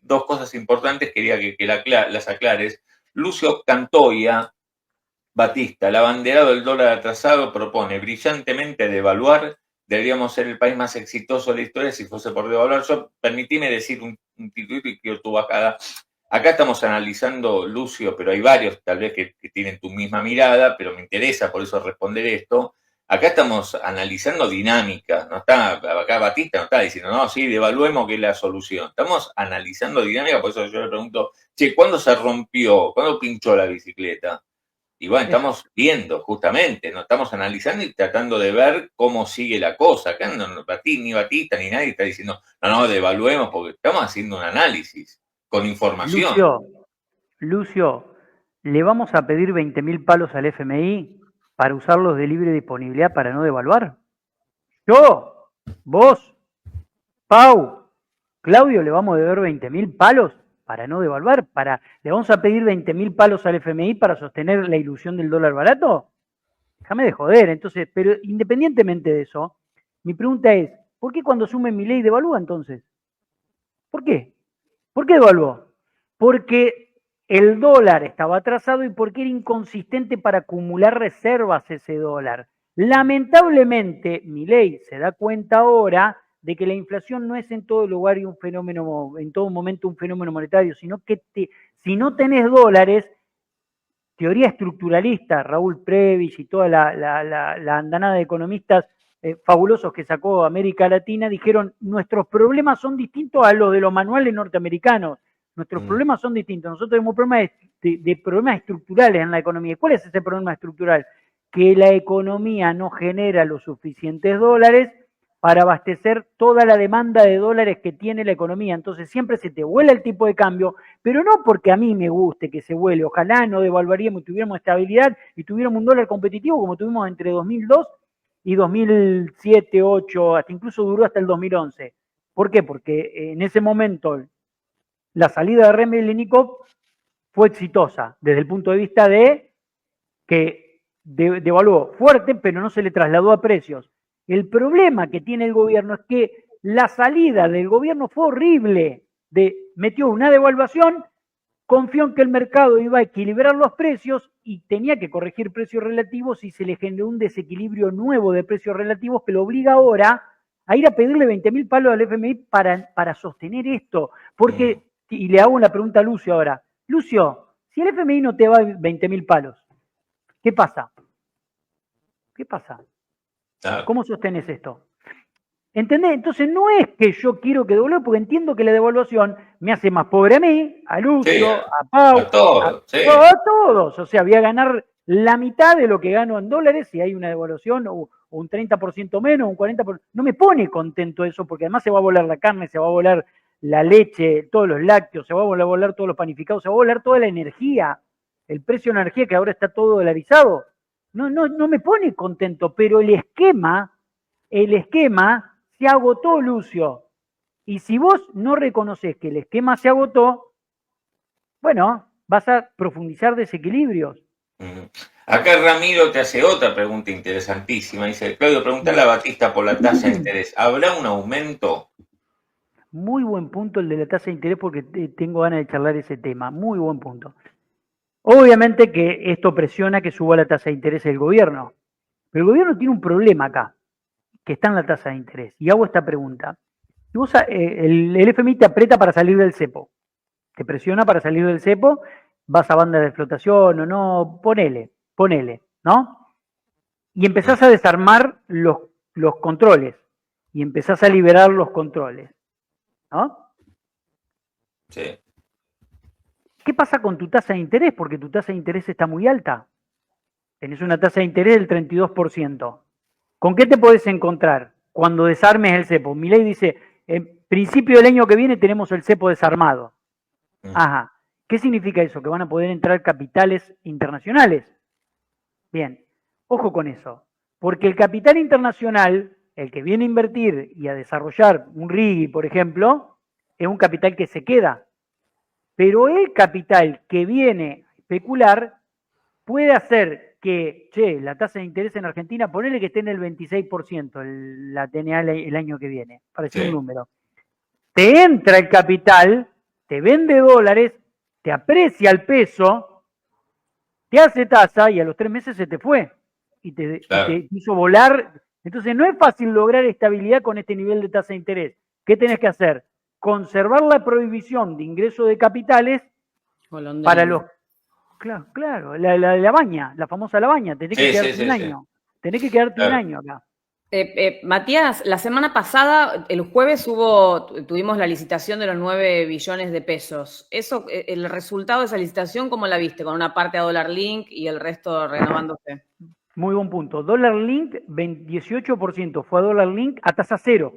dos cosas importantes, quería que las aclares. Lucio Cantoya Batista, el abanderado del dólar atrasado, propone brillantemente devaluar. Deberíamos ser el país más exitoso de la historia si fuese por devaluar. Permitime decir un titulito y quiero tu bajada. Acá estamos analizando, Lucio, pero hay varios tal vez que tienen tu misma mirada, pero me interesa por eso responder esto. Acá estamos analizando dinámica, no está, acá Batista no está diciendo, no, sí, devaluemos que es la solución. Estamos analizando dinámica, por eso yo le pregunto, ¿cuándo se rompió? ¿Cuándo pinchó la bicicleta? Y bueno, estamos viendo justamente, no estamos analizando y tratando de ver cómo sigue la cosa. Acá ni Batista ni nadie está diciendo, no, devaluemos, porque estamos haciendo un análisis con información. Lucio, ¿le vamos a pedir 20.000 palos al FMI para usarlos de libre disponibilidad para no devaluar? Yo, vos, Pau, Claudio, ¿le vamos a deber 20.000 palos para no devaluar? ¿Le vamos a pedir 20.000 palos al FMI para sostener la ilusión del dólar barato? Déjame de joder. Entonces, pero independientemente de eso, mi pregunta es, ¿por qué cuando asume Milei devalúa entonces? ¿Por qué? ¿Por qué devaluó? Porque el dólar estaba atrasado y porque era inconsistente para acumular reservas ese dólar. Lamentablemente, Milei se da cuenta ahora de que la inflación no es en todo lugar y un fenómeno, en todo momento un fenómeno monetario, sino que si no tenés dólares, teoría estructuralista, Raúl Previs y toda la andanada de economistas fabulosos que sacó América Latina, dijeron, nuestros problemas son distintos a los de los manuales norteamericanos, nuestros problemas son distintos, nosotros tenemos problemas de problemas estructurales en la economía. ¿Cuál es ese problema estructural? Que la economía no genera los suficientes dólares para abastecer toda la demanda de dólares que tiene la economía. Entonces siempre se te vuela el tipo de cambio, pero no porque a mí me guste que se vuele. Ojalá no devaluaríamos y tuviéramos estabilidad y tuviéramos un dólar competitivo como tuvimos entre 2002 y 2007, 2008, hasta incluso duró hasta el 2011. ¿Por qué? Porque en ese momento la salida de Remельnikov fue exitosa desde el punto de vista de que devaluó fuerte, pero no se le trasladó a precios. El problema que tiene el gobierno es que la salida del gobierno fue horrible. Metió una devaluación, confió en que el mercado iba a equilibrar los precios y tenía que corregir precios relativos y se le generó un desequilibrio nuevo de precios relativos que lo obliga ahora a ir a pedirle 20.000 palos al FMI para sostener esto. Porque, y le hago una pregunta a Lucio ahora. Lucio, si el FMI no te va a 20.000 palos, ¿qué pasa? ¿Qué pasa? ¿Cómo sostenes esto? ¿Entendés? Entonces no es que yo quiero que doble, porque entiendo que la devaluación me hace más pobre a mí, a Lucio, Sí, a Pau, a todos, sí. a todos. O sea, voy a ganar la mitad de lo que gano en dólares si hay una devaluación o un 30% menos, un 40%. No me pone contento eso, porque además se va a volar la carne, se va a volar la leche, todos los lácteos, se va a volar todos los panificados, se va a volar toda la energía, el precio de la energía que ahora está todo dolarizado. No me pone contento, pero el esquema se agotó, Lucio. Y si vos no reconoces que el esquema se agotó, bueno, vas a profundizar desequilibrios. Acá Ramiro te hace otra pregunta interesantísima. Dice, Claudio, pregúntale a Batista por la tasa de interés. ¿Habrá un aumento? Muy buen punto el de la tasa de interés, porque tengo ganas de charlar ese tema. Muy buen punto. Obviamente que esto presiona que suba la tasa de interés del gobierno, pero el gobierno tiene un problema acá, que está en la tasa de interés. Y hago esta pregunta. Si vos, el FMI te aprieta para salir del cepo, te presiona para salir del cepo, vas a bandas de flotación o no, ponele, ¿no? Y empezás a desarmar los controles, y empezás a liberar los controles, ¿no? Sí. ¿Qué pasa con tu tasa de interés? Porque tu tasa de interés está muy alta. Tenés una tasa de interés del 32%. ¿Con qué te podés encontrar cuando desarmes el cepo? Milei dice, en principio del año que viene tenemos el cepo desarmado. Ajá. ¿Qué significa eso? Que van a poder entrar capitales internacionales. Bien, ojo con eso. Porque el capital internacional, el que viene a invertir y a desarrollar un RIGI, por ejemplo, es un capital que se queda. Pero el capital que viene a especular puede hacer que, la tasa de interés en Argentina, ponele que esté en el 26%, la TNA el año que viene, para decir un número. Te entra el capital, te vende dólares, te aprecia el peso, te hace tasa y a los 3 meses se te fue y te hizo volar. Entonces no es fácil lograr estabilidad con este nivel de tasa de interés. ¿Qué tenés que hacer? Conservar la prohibición de ingreso de capitales para los... Claro, la baña, la famosa la baña, tenés que quedarte un año. Tenés que quedarte un año acá. Matías, la semana pasada, el jueves, tuvimos la licitación de los 9 billones de pesos. Eso, el resultado de esa licitación, ¿cómo la viste? Con una parte a dólar link y el resto renovándose. Muy buen punto. Dólar link, 18% fue a dólar link a tasa cero.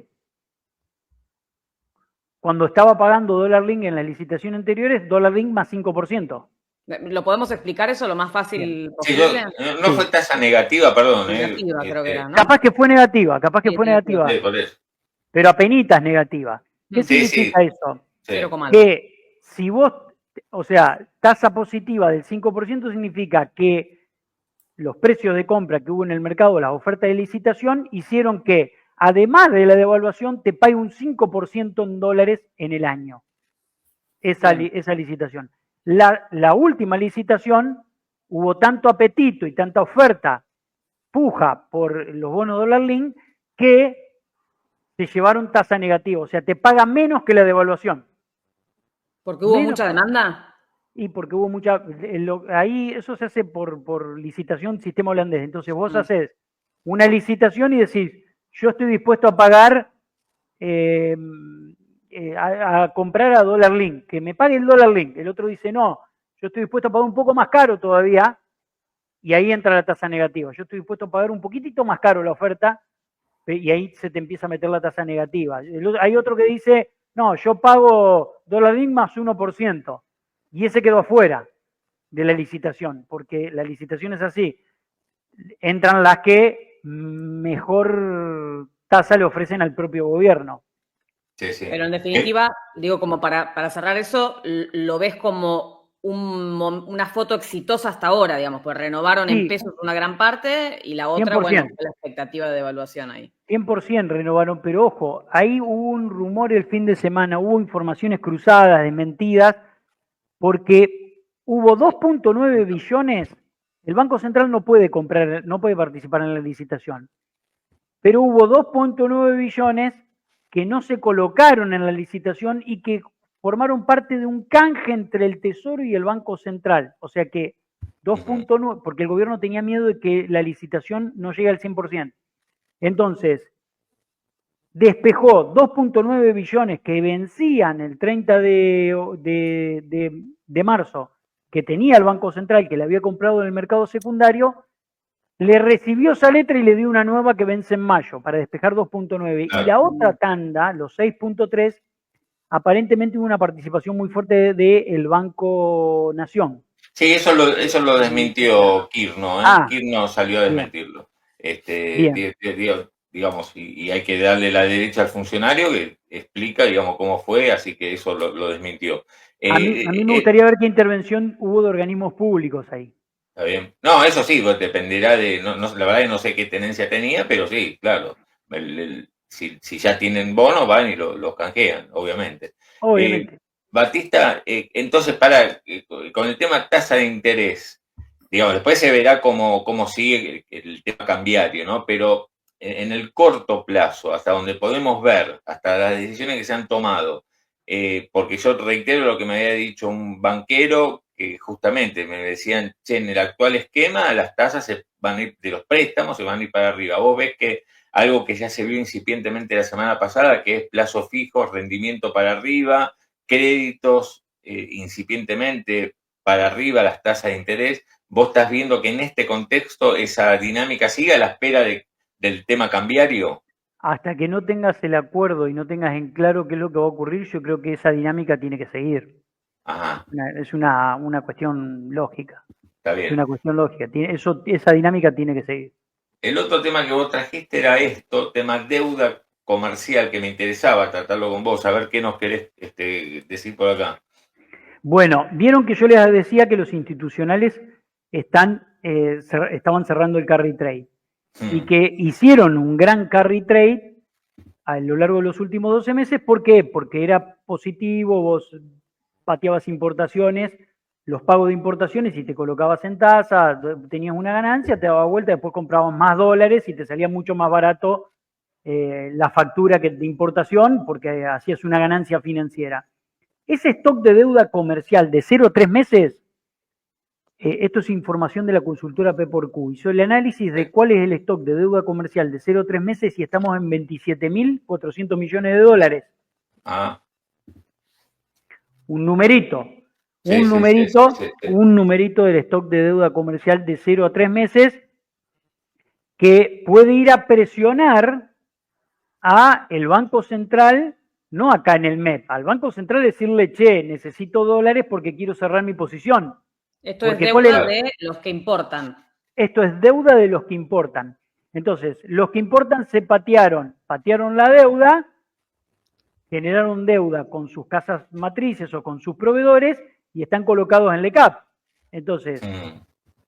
Cuando estaba pagando dólar link en las licitaciones anteriores, dólar link más 5%. ¿Lo podemos explicar eso lo más fácil posible? Sí, no fue tasa negativa, perdón. Negativa, creo que era, ¿no? Capaz que fue negativa. Sí, por eso. Pero apenitas negativa. ¿Qué significa eso? Que si vos, o sea, tasa positiva del 5% significa que los precios de compra que hubo en el mercado, las ofertas de licitación, hicieron que, además de la devaluación, te pague un 5% en dólares en el año. Esa licitación. La última licitación, hubo tanto apetito y tanta oferta, puja por los bonos dólar link, que te llevaron tasa negativa, o sea, te paga menos que la devaluación. ¿Porque hubo Menos. mucha demanda? Y porque hubo mucha, ahí eso se hace por licitación sistema holandés. Entonces vos haces una licitación y decís, yo estoy dispuesto a pagar, a comprar a dólar link, que me pague el dólar link. El otro dice, no, yo estoy dispuesto a pagar un poco más caro todavía, y ahí entra la tasa negativa. Yo estoy dispuesto a pagar un poquitito más caro la oferta, y ahí se te empieza a meter la tasa negativa. Hay otro que dice, no, yo pago dólar link más 1%. Y ese quedó afuera de la licitación, porque la licitación es así. Entran las que mejor tasa le ofrecen al propio gobierno. Sí, sí. Pero en definitiva, digo, como para cerrar eso, lo ves como una foto exitosa hasta ahora, digamos, pues renovaron en pesos una gran parte y la otra, 100%. bueno, la expectativa de devaluación ahí. 100% renovaron, pero ojo, ahí hubo un rumor el fin de semana, hubo informaciones cruzadas, desmentidas, porque hubo 2.9 billones, el Banco Central no puede comprar, no puede participar en la licitación, pero hubo 2.9 billones que no se colocaron en la licitación y que formaron parte de un canje entre el Tesoro y el Banco Central. O sea que 2.9, porque el gobierno tenía miedo de que la licitación no llegue al 100%. Entonces, despejó 2.9 billones que vencían el 30 de marzo, que tenía el Banco Central, que le había comprado en el mercado secundario, le recibió esa letra y le dio una nueva que vence en mayo para despejar 2.9. Y la otra tanda, los 6.3, aparentemente hubo una participación muy fuerte del Banco Nación. Sí, eso lo desmintió Kirchner, ¿eh? Kirchner salió a desmentirlo. Digamos, y hay que darle la derecha al funcionario que explica, digamos, cómo fue, así que eso lo desmintió. A mí me gustaría ver qué intervención hubo de organismos públicos ahí. Está bien. No, eso sí, pues dependerá de, la verdad que no sé qué tenencia tenía, pero sí, claro. Si ya tienen bonos, van y los canjean, obviamente. Obviamente. Batista, entonces, con el tema tasa de interés, digamos, después se verá cómo sigue el tema cambiario, ¿no? Pero en el corto plazo, hasta donde podemos ver, hasta las decisiones que se han tomado, porque yo reitero lo que me había dicho un banquero, que justamente me decían, che, en el actual esquema las tasas se van a ir, de los préstamos se van a ir para arriba. Vos ves que algo que ya se vio incipientemente la semana pasada, que es plazo fijo, rendimiento para arriba, créditos incipientemente para arriba, las tasas de interés. ¿Vos estás viendo que en este contexto esa dinámica sigue a la espera del tema cambiario? Hasta que no tengas el acuerdo y no tengas en claro qué es lo que va a ocurrir, yo creo que esa dinámica tiene que seguir. Ajá. Es una cuestión lógica. Está bien. Es una cuestión lógica. Esa dinámica tiene que seguir. El otro tema que vos trajiste era tema deuda comercial, que me interesaba tratarlo con vos, a ver qué nos querés decir por acá. Bueno, vieron que yo les decía que los institucionales estaban cerrando el carry trade y que hicieron un gran carry trade a lo largo de los últimos 12 meses. ¿Por qué? Porque era positivo, vos pateabas importaciones, los pagos de importaciones y te colocabas en tasa, tenías una ganancia, te daba vuelta, después comprabas más dólares y te salía mucho más barato la factura de importación porque hacías una ganancia financiera. Ese stock de deuda comercial de 0 a 3 meses, esto es información de la consultora P4Q, hizo el análisis de cuál es el stock de deuda comercial de 0 a 3 meses y estamos en 27.400 millones de dólares. Un numerito. Un numerito del stock de deuda comercial de 0 a 3 meses que puede ir a presionar a el Banco Central, no acá en el MEP, al Banco Central decirle, che, necesito dólares porque quiero cerrar mi posición. Esto es deuda de los que importan. Esto es deuda de los que importan. Entonces, los que importan se patearon la deuda, generaron deuda con sus casas matrices o con sus proveedores y están colocados en LECAP. Entonces,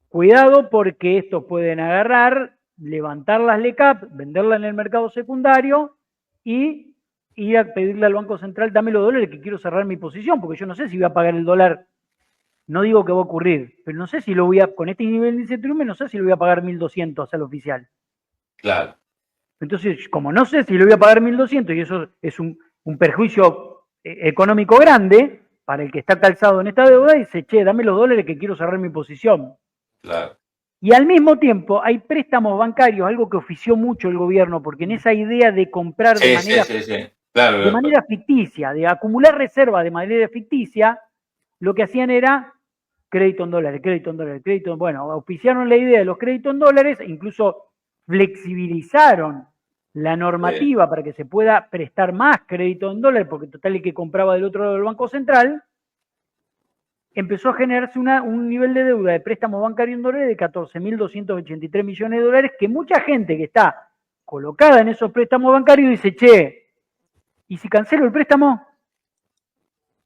cuidado porque estos pueden agarrar, levantar las LECAP, venderla en el mercado secundario y ir a pedirle al Banco Central, dame los dólares que quiero cerrar mi posición, porque yo no sé si voy a pagar el dólar. No digo que va a ocurrir, pero no sé si lo voy a, con este nivel de incertidumbre, no sé si lo voy a pagar 1.200 al oficial. Claro. Entonces, como no sé si lo voy a pagar 1.200 y eso es un perjuicio económico grande para el que está calzado en esta deuda, dice, che, dame los dólares que quiero cerrar mi posición. Claro. Y al mismo tiempo hay préstamos bancarios, algo que ofició mucho el gobierno, porque en esa idea de comprar de manera, Claro, de manera ficticia, de acumular reservas de manera ficticia, lo que hacían era crédito en dólares, crédito en dólares, crédito. Bueno, auspiciaron la idea de los créditos en dólares e incluso flexibilizaron la normativa para que se pueda prestar más crédito en dólares, porque total el que compraba del otro lado del Banco Central, empezó a generarse un nivel de deuda de préstamo bancario en dólares de 14.283 millones de dólares, que mucha gente que está colocada en esos préstamos bancarios dice, che, ¿y si cancelo el préstamo?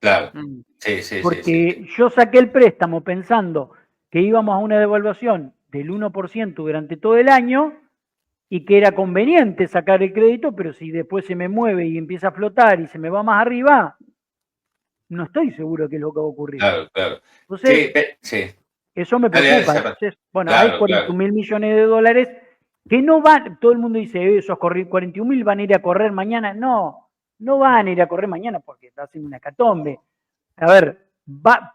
Claro, sí. Porque yo saqué el préstamo pensando que íbamos a una devaluación del 1% durante todo el año y que era conveniente sacar el crédito, pero si después se me mueve y empieza a flotar y se me va más arriba, no estoy seguro que es lo que va a ocurrir. Claro. Entonces, eso me preocupa. Entonces, bueno, hay 41.000 millones de dólares que no van, todo el mundo dice, esos 41.000 van a ir a correr mañana. No van a ir a correr mañana porque está haciendo una hecatombe. A ver,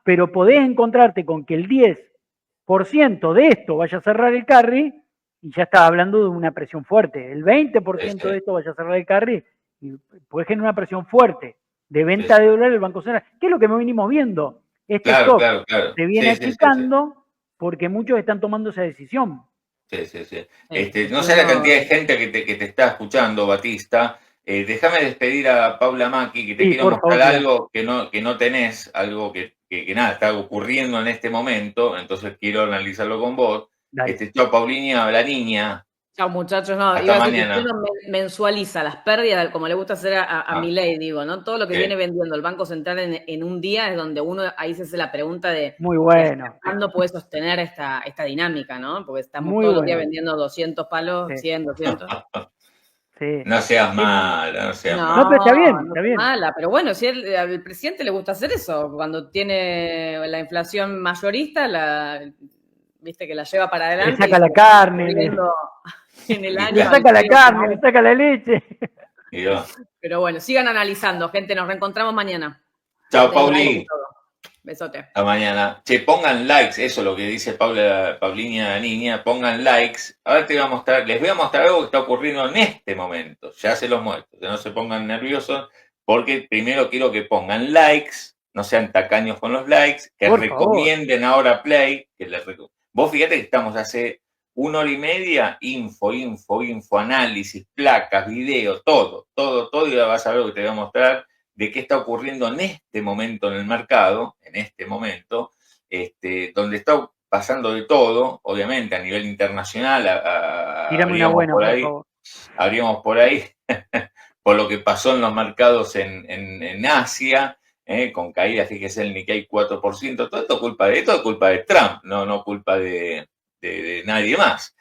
pero podés encontrarte con que el 10% de esto vaya a cerrar el carry y ya estás hablando de una presión fuerte. El 20% de esto vaya a cerrar el carry y puede generar una presión fuerte de venta de dólares del Banco Central. ¿Qué es lo que venimos viendo? Este stock se viene achicando porque muchos están tomando esa decisión. No sé la cantidad de gente que te está escuchando, Batista. Déjame despedir a Paula Macchi, que te quiero mostrar algo que no tenés, algo que nada, está ocurriendo en este momento, entonces quiero analizarlo con vos. Chao, Paulinia, la niña. Chao, muchachos. No, hasta iba a mañana. decir que uno mensualiza las pérdidas, como le gusta hacer a Milei, digo, ¿no? Todo lo que viene vendiendo el Banco Central en un día es donde uno ahí se hace la pregunta de muy bueno. ¿cuándo puede sostener esta dinámica, no? Porque estamos todos los días vendiendo 200 palos, 100, 200. No seas mala, no seas mala. No, pero está bien. Mala, pero bueno, si al presidente le gusta hacer eso, cuando tiene la inflación mayorista, viste que la lleva para adelante. Le saca la carne. En el año, le saca la carne, le saca la leche. Pero bueno, sigan analizando, gente, nos reencontramos mañana. Chao, Pauli. Besote. Hasta mañana. Che, pongan likes, eso es lo que dice Paulinia la niña, pongan likes. Ahora les voy a mostrar algo que está ocurriendo en este momento. Ya se los muestro, no se pongan nerviosos, porque primero quiero que pongan likes, no sean tacaños con los likes, que recomienden ahora Play. Vos fíjate que estamos hace 1 hora y media, info, análisis, placas, videos, todo, y ahora vas a ver lo que te voy a mostrar de qué está ocurriendo en este momento en el mercado, donde está pasando de todo, obviamente, a nivel internacional. Tírame una buena, por favor. Abrimos por ahí, por lo que pasó en los mercados en Asia, con caídas, fíjese, el Nikkei 4%, todo esto es culpa de Trump, no culpa de nadie más.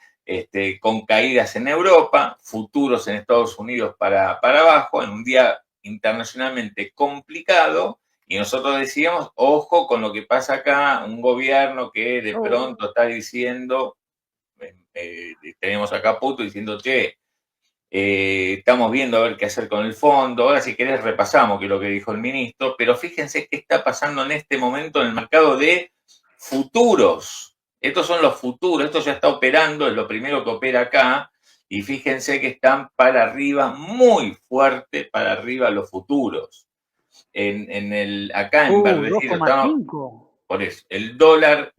Con caídas en Europa, futuros en Estados Unidos para abajo, en un día internacionalmente complicado, y nosotros decíamos, ojo con lo que pasa acá, un gobierno que de pronto está diciendo, tenemos acá Puto diciendo, che, estamos viendo a ver qué hacer con el fondo, ahora si querés repasamos qué es lo que dijo el ministro, pero fíjense qué está pasando en este momento en el mercado de futuros. Estos son los futuros, esto ya está operando, es lo primero que opera acá, y fíjense que están para arriba, muy fuerte para arriba los futuros. Acá en verdecito estamos, por eso, el dólar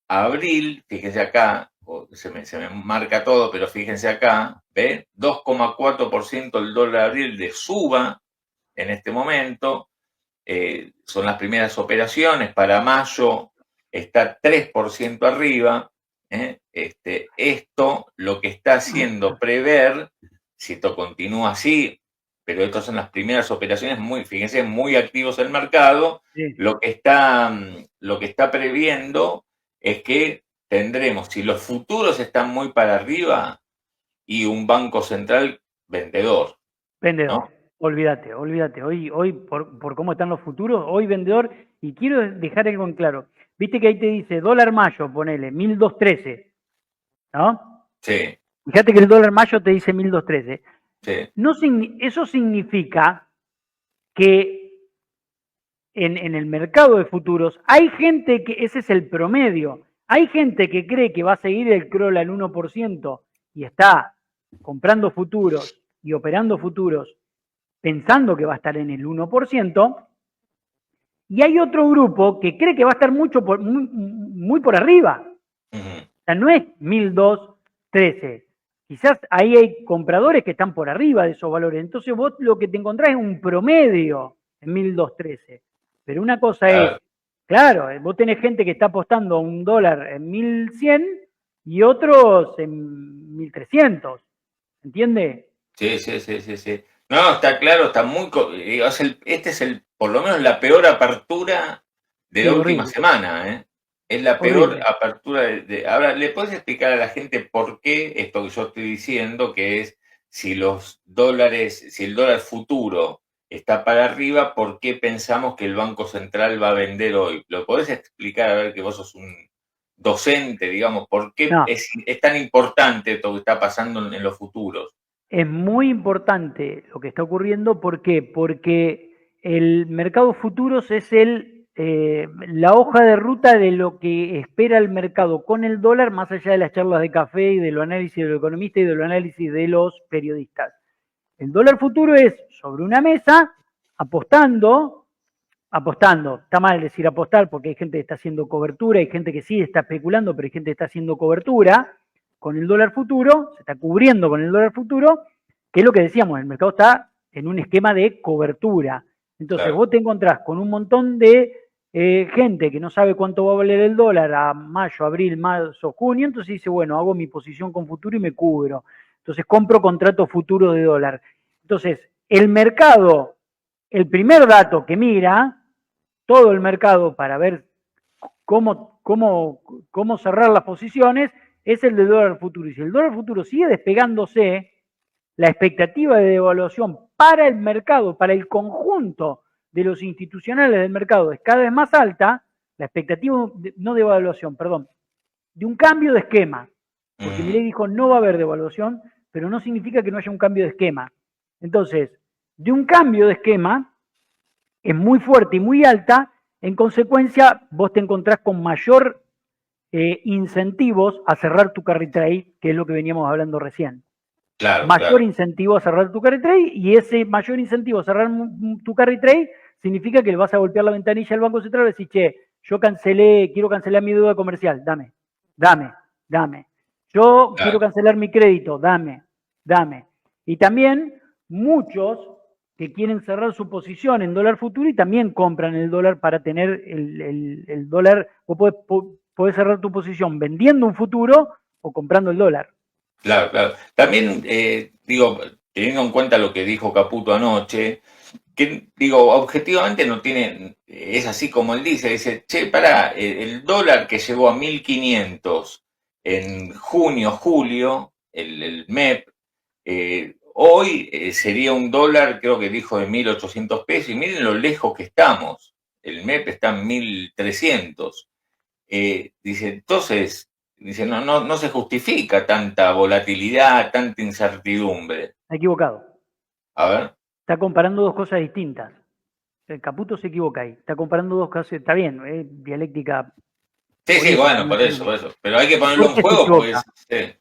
abril, fíjense acá, se me marca todo, pero fíjense acá, ¿ve? 2,4% el dólar abril de suba en este momento, son las primeras operaciones, para mayo está 3% arriba. Esto lo que está haciendo prever, si esto continúa así, pero estas son las primeras operaciones, fíjense, muy activos el mercado, lo que está previendo es que tendremos, si los futuros están muy para arriba, y un banco central vendedor. ¿no? Olvídate. Hoy por cómo están los futuros, hoy vendedor, y quiero dejar algo en claro. Viste que ahí te dice dólar mayo, ponele, 1.213, ¿no? Sí. Fíjate que el dólar mayo te dice 1213. Sí. No, eso significa que en el mercado de futuros hay gente que, ese es el promedio, hay gente que cree que va a seguir el crawl al 1% y está comprando futuros y operando futuros pensando que va a estar en el 1%, y hay otro grupo que cree que va a estar muy por arriba. O sea, no es 1213. Quizás ahí hay compradores que están por arriba de esos valores. Entonces vos lo que te encontrás es un promedio en 1213. Pero una cosa es, claro, vos tenés gente que está apostando a un dólar en 1100 y otros en 1300. ¿Entiende? Sí. No, está claro, está muy... Este es por lo menos la peor apertura de la última semana, ¿eh? Es la peor apertura Ahora, ¿le puedes explicar a la gente por qué esto que yo estoy diciendo, que es si el dólar futuro está para arriba, por qué pensamos que el Banco Central va a vender hoy? ¿Lo podés explicar? A ver, que vos sos un docente, digamos, ¿por qué es tan importante esto que está pasando en los futuros? Es muy importante lo que está ocurriendo. ¿Por qué? Porque el mercado futuros es la hoja de ruta de lo que espera el mercado con el dólar, más allá de las charlas de café y de los análisis de los economistas y de los análisis de los periodistas. El dólar futuro es sobre una mesa, apostando, está mal decir apostar porque hay gente que está haciendo cobertura, hay gente que sí está especulando, pero hay gente que está haciendo cobertura con el dólar futuro, se está cubriendo con el dólar futuro, que es lo que decíamos, el mercado está en un esquema de cobertura. Entonces claro, vos te encontrás con un montón de gente que no sabe cuánto va a valer el dólar a mayo, abril, marzo, junio, entonces dice, bueno, hago mi posición con futuro y me cubro. Entonces compro contratos futuros de dólar. Entonces, el mercado, el primer dato que mira, todo el mercado para ver cómo cerrar las posiciones, es el del dólar futuro. Y si el dólar futuro sigue despegándose, la expectativa de devaluación para el mercado, para el conjunto de los institucionales del mercado es cada vez más alta, la expectativa, no de devaluación, perdón, de un cambio de esquema. Porque Milei dijo no va a haber devaluación, pero no significa que no haya un cambio de esquema. Entonces, de un cambio de esquema es muy fuerte y muy alta, en consecuencia vos te encontrás con mayor incentivos a cerrar tu carry trade, que es lo que veníamos hablando recién. Claro, mayor incentivo a cerrar tu carry trade, y ese mayor incentivo a cerrar tu carry trade significa que le vas a golpear la ventanilla al Banco Central y decir, che, yo quiero cancelar mi deuda comercial, dame. Yo quiero cancelar mi crédito, dame. Y también muchos que quieren cerrar su posición en dólar futuro y también compran el dólar para tener el dólar. Vos podés cerrar tu posición vendiendo un futuro o comprando el dólar. Claro. También, teniendo en cuenta lo que dijo Caputo anoche, que, objetivamente no tiene, es así como él dice, che, pará, el dólar que llegó a 1.500 en junio, julio, el MEP, hoy sería un dólar, creo que dijo, de 1.800 pesos, y miren lo lejos que estamos, el MEP está en 1.300. Entonces, no se justifica tanta volatilidad, tanta incertidumbre. Está equivocado. A ver. Está comparando dos cosas distintas. El Caputo se equivoca ahí. Está comparando dos cosas, está bien, dialéctica. Sí, bueno, por eso. Pero hay que ponerlo en juego porque sí.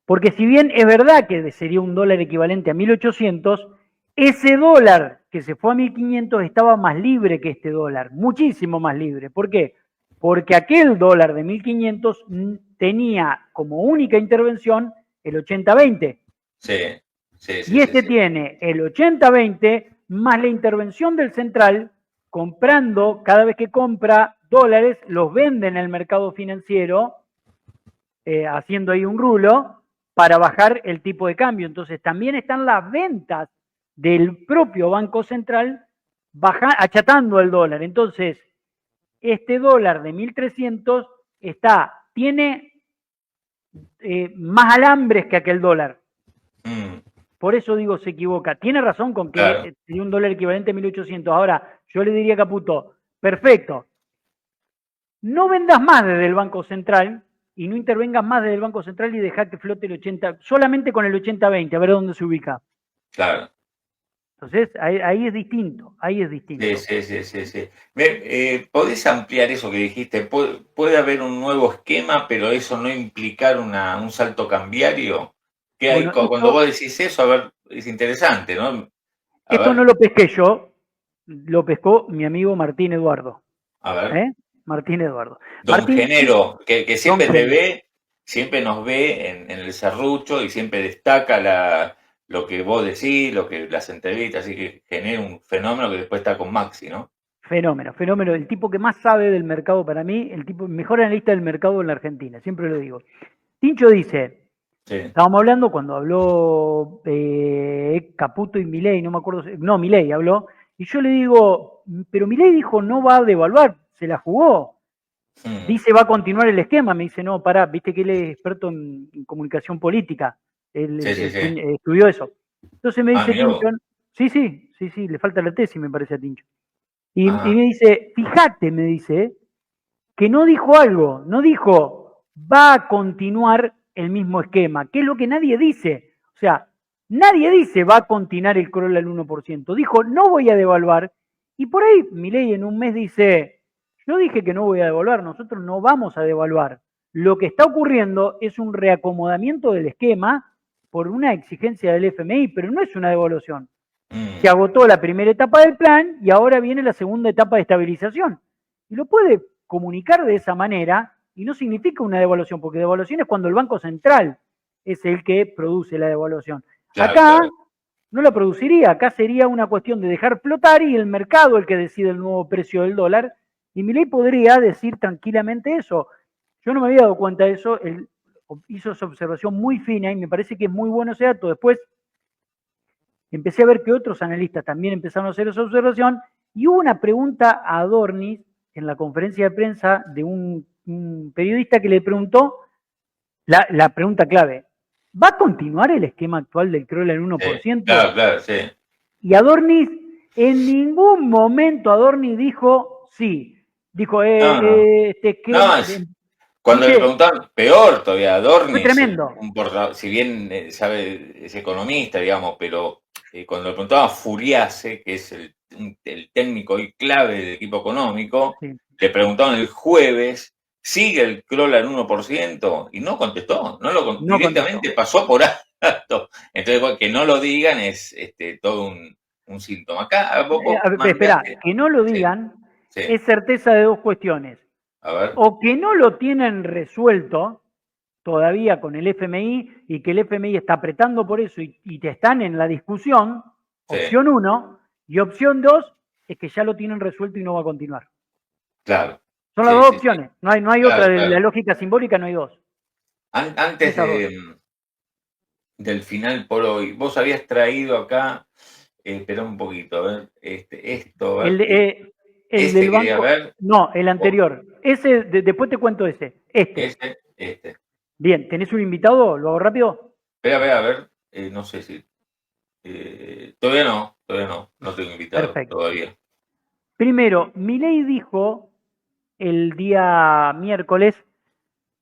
Porque si bien es verdad que sería un dólar equivalente a 1.800, ese dólar que se fue a 1.500 estaba más libre que este dólar, muchísimo más libre. ¿Por qué? Porque aquel dólar de 1.500 tenía como única intervención el 80-20. Sí. Y este tiene el 80-20 más la intervención del central, comprando, cada vez que compra dólares, los vende en el mercado financiero, haciendo ahí un rulo, para bajar el tipo de cambio. Entonces también están las ventas del propio Banco Central achatando el dólar. Entonces, este dólar de 1.300 tiene más alambres que aquel dólar. Por eso digo, se equivoca. Tiene razón con que sería un dólar equivalente a 1.800. Ahora, yo le diría a Caputo, perfecto, no vendas más desde el Banco Central y no intervengas más desde el Banco Central y deja que flote el 80, solamente con el 80-20, a ver dónde se ubica. Claro. Entonces, ahí es distinto, ahí es distinto. Sí. ¿Podés ampliar eso que dijiste? ¿Puede haber un nuevo esquema, pero eso no implicar un salto cambiario? ¿Qué hay? Bueno, Cuando vos decís eso, a ver, es interesante, ¿no? Esto no lo pesqué yo, lo pescó mi amigo Martín Eduardo. A ver. Martín Eduardo. Don Martín, Genero, que siempre Don te Genero. ve, siempre nos ve en el serrucho y siempre destaca lo que vos decís, las entrevistas, así que genera un fenómeno que después está con Maxi, ¿no? Fenómeno. El tipo que más sabe del mercado para mí, el tipo mejor analista del mercado en la Argentina, siempre lo digo. Tincho dice, Sí. estábamos hablando cuando habló Caputo y Milei, no me acuerdo, no, Milei habló, y yo le digo, pero Milei dijo no va a devaluar, se la jugó. Dice va a continuar el esquema, me dice, no, pará, viste que él es experto en comunicación política, él estudió eso. Entonces me dice Tincho, sí, le falta la tesis me parece a Tincho. Y me dice, fíjate, me dice, que no dijo algo, no dijo va a continuar el mismo esquema, que es lo que nadie dice. O sea, nadie dice va a continuar el crawl al 1%. Dijo no voy a devaluar. Y por ahí Milei en un mes dice, yo dije que no voy a devaluar, nosotros no vamos a devaluar. Lo que está ocurriendo es un reacomodamiento del esquema por una exigencia del FMI, pero no es una devaluación. Se agotó la primera etapa del plan y ahora viene la segunda etapa de estabilización. Y lo puede comunicar de esa manera y no significa una devaluación, porque devaluación es cuando el Banco Central es el que produce la devaluación. Claro, acá no la produciría, acá sería una cuestión de dejar flotar y el mercado el que decide el nuevo precio del dólar. Y Milei podría decir tranquilamente eso. Yo no me había dado cuenta de eso, él hizo esa observación muy fina y me parece que es muy bueno ese dato. Después empecé a ver que otros analistas también empezaron a hacer esa observación y hubo una pregunta a Adorni en la conferencia de prensa de un periodista que le preguntó la pregunta clave, ¿va a continuar el esquema actual del crawl al 1%? Claro, sí. Y Adorni, en ningún momento Adorni dijo sí. Dijo, cuando le preguntaban, peor todavía, Adorni, fue tremendo. Si bien sabe, es economista, digamos, pero cuando le preguntaba a Furiase, que es el técnico y clave del equipo económico, sí, le preguntaban el jueves, ¿sigue el crawl al 1%? Y no contestó, directamente pasó por alto. Entonces, que no lo digan es todo un síntoma. Acá espera, que no lo digan es certeza de dos cuestiones. A ver. O que no lo tienen resuelto todavía con el FMI y que el FMI está apretando por eso y te están en la discusión, opción 1, y opción 2 es que ya lo tienen resuelto y no va a continuar. Claro. Son las dos opciones, no hay otra, de la lógica simbólica no hay dos. Antes del final por hoy, vos habías traído acá, espera un poquito, a ver, esto. El del banco. Ver. No, el anterior. Ese, después te cuento ese. Este. Bien, ¿tenés un invitado? ¿Lo hago rápido? Espera, a ver, no sé si. Todavía no tengo invitado. Perfecto. Todavía. Primero, Milei dijo el día miércoles,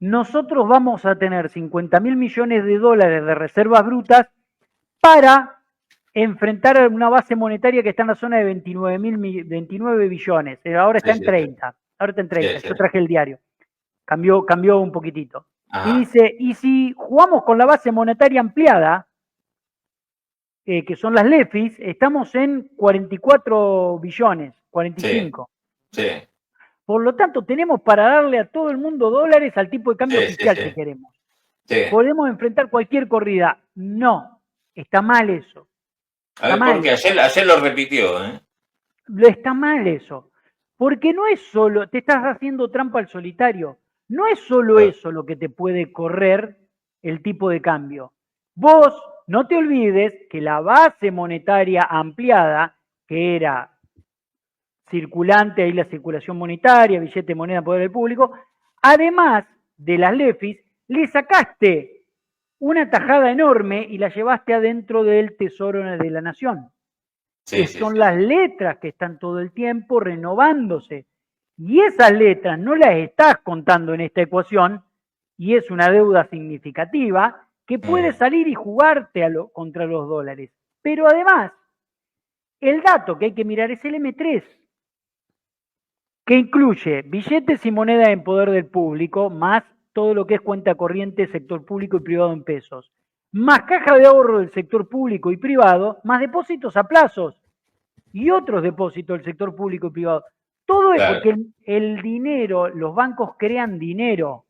nosotros vamos a tener 50.000 millones de dólares de reservas brutas para enfrentar una base monetaria que está en la zona de 29 billones. Ahora está en 30. Ahora está en 30. Yo traje el diario. Cambió un poquitito. Ajá. Y dice, y si jugamos con la base monetaria ampliada, que son las LEFIs, estamos en 44 billones, 45. Sí. Por lo tanto, tenemos para darle a todo el mundo dólares al tipo de cambio oficial si queremos. Podemos enfrentar cualquier corrida. No, está mal eso. A ver, porque ayer lo repitió, ¿eh? Está mal eso. Porque no es solo, te estás haciendo trampa al solitario. No es solo eso lo que te puede correr el tipo de cambio. Vos no te olvides que la base monetaria ampliada, que era circulante, ahí la circulación monetaria, billete, moneda, poder del público, además de las LEFIs, le sacaste una tajada enorme y la llevaste adentro del Tesoro de la Nación. Son las letras que están todo el tiempo renovándose. Y esas letras no las estás contando en esta ecuación y es una deuda significativa, que puede salir y jugarte contra los dólares. Pero además, el dato que hay que mirar es el M3, que incluye billetes y moneda en poder del público, más todo lo que es cuenta corriente, sector público y privado en pesos, más caja de ahorro del sector público y privado, más depósitos a plazos y otros depósitos del sector público y privado. Todo es porque el dinero, los bancos crean dinero,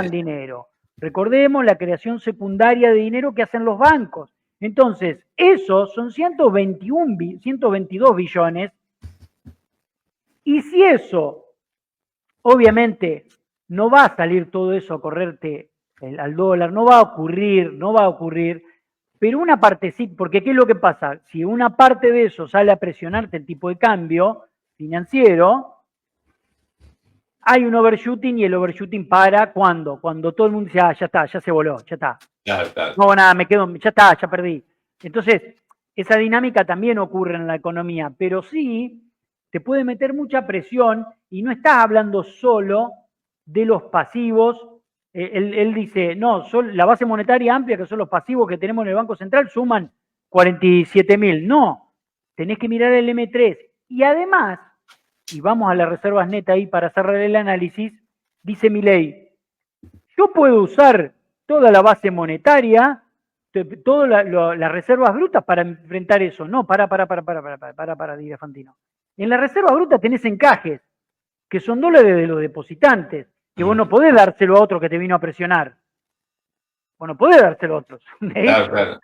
dinero. Recordemos la creación secundaria de dinero que hacen los bancos. Entonces, esos son 122 billones. Y si eso, obviamente, no va a salir todo eso a correrte al dólar, no va a ocurrir, pero una partecita, porque ¿qué es lo que pasa? Si una parte de eso sale a presionarte el tipo de cambio financiero, hay un overshooting y el overshooting para ¿cuándo? Cuando todo el mundo dice, ya está, ya se voló, ya está. Claro. No, nada, me quedo, ya está, ya perdí. Entonces, esa dinámica también ocurre en la economía, pero sí te puede meter mucha presión y no estás hablando solo de los pasivos. Él dice, no, la base monetaria amplia, que son los pasivos que tenemos en el Banco Central, suman 47.000. No, tenés que mirar el M3. Y además, y vamos a las reservas netas ahí para cerrar el análisis, dice Milei, yo puedo usar toda la base monetaria, todas las reservas brutas para enfrentar eso. No, para, diga Fantino. En la reserva bruta tenés encajes, que son dólares de los depositantes, que vos no podés dárselo a otro que te vino a presionar. Vos no podés dárselo a otros. Claro.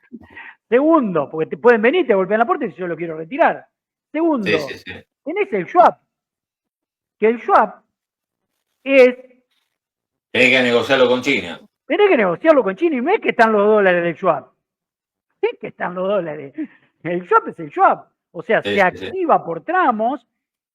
Segundo, porque te pueden venir, te golpean la puerta y yo lo quiero retirar. Segundo, tenés el swap, que el swap es... Tenés que negociarlo con China. Tenés que negociarlo con China y no es que están los dólares del swap. Es que están los dólares. El swap es el swap. O sea, se activa por tramos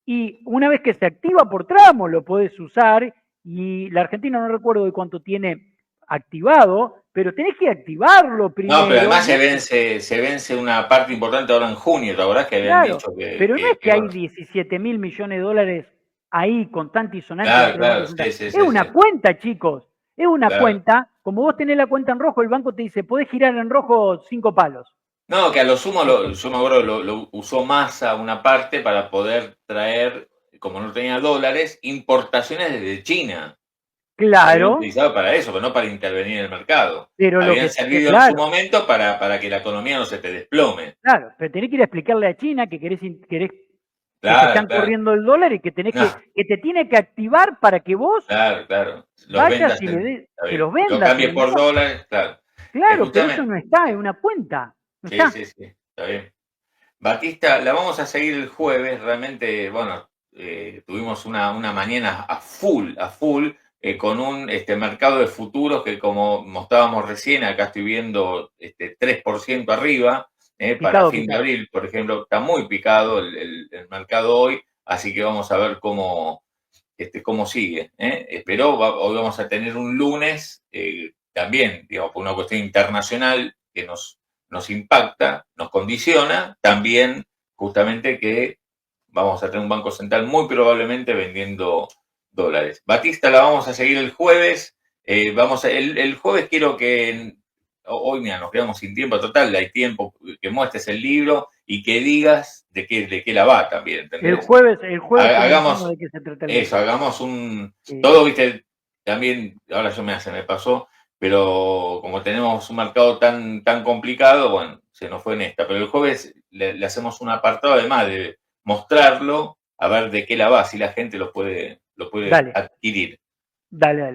y una vez que se activa por tramos lo podés usar y la Argentina no recuerdo de cuánto tiene activado, pero tenés que activarlo primero. No, pero además se vence una parte importante ahora en junio, ¿te acordás que habían dicho que... Pero no es que hay 17.000 millones de dólares ahí contante y sonante. Claro, es una cuenta, chicos. Es una cuenta. Como vos tenés la cuenta en rojo, el banco te dice, podés girar en rojo 5 palos. No, que a lo sumo, yo me acuerdo, lo usó Massa una parte para poder traer, como no tenía dólares, importaciones desde China. Claro. Utilizado para eso, pero no para intervenir en el mercado. Pero habían servido en su momento para que la economía no se te desplome. Claro, pero tenés que ir a explicarle a China que querés que te están corriendo el dólar y que tenés que te tiene que activar para que vos vayas y que los vendas. Lo cambies por dólares, claro. Claro, pero eso no está, es una cuenta. No está. Sí, está bien. Batista, la vamos a seguir el jueves, realmente, bueno, tuvimos una mañana a full, con un mercado de futuros que como mostrábamos recién, acá estoy viendo 3% arriba, para fin de abril, por ejemplo, está muy picado el mercado hoy, así que vamos a ver cómo sigue. Pero hoy vamos a tener un lunes también, digamos, por una cuestión internacional que nos impacta, nos condiciona, también justamente que vamos a tener un Banco Central muy probablemente vendiendo dólares. Batista, la vamos a seguir el jueves. El jueves quiero que... Hoy, mira, nos quedamos sin tiempo total, hay tiempo que muestres el libro y que digas de qué la va también, ¿entendés? El jueves hagamos de qué se trata el libro. Eso, hagamos un... Sí. Todo, viste, también, ahora se me pasó, pero como tenemos un mercado tan complicado, bueno, se nos fue en esta. Pero el jueves le hacemos un apartado, además de mostrarlo, a ver de qué la va, si la gente lo puede adquirir. Dale.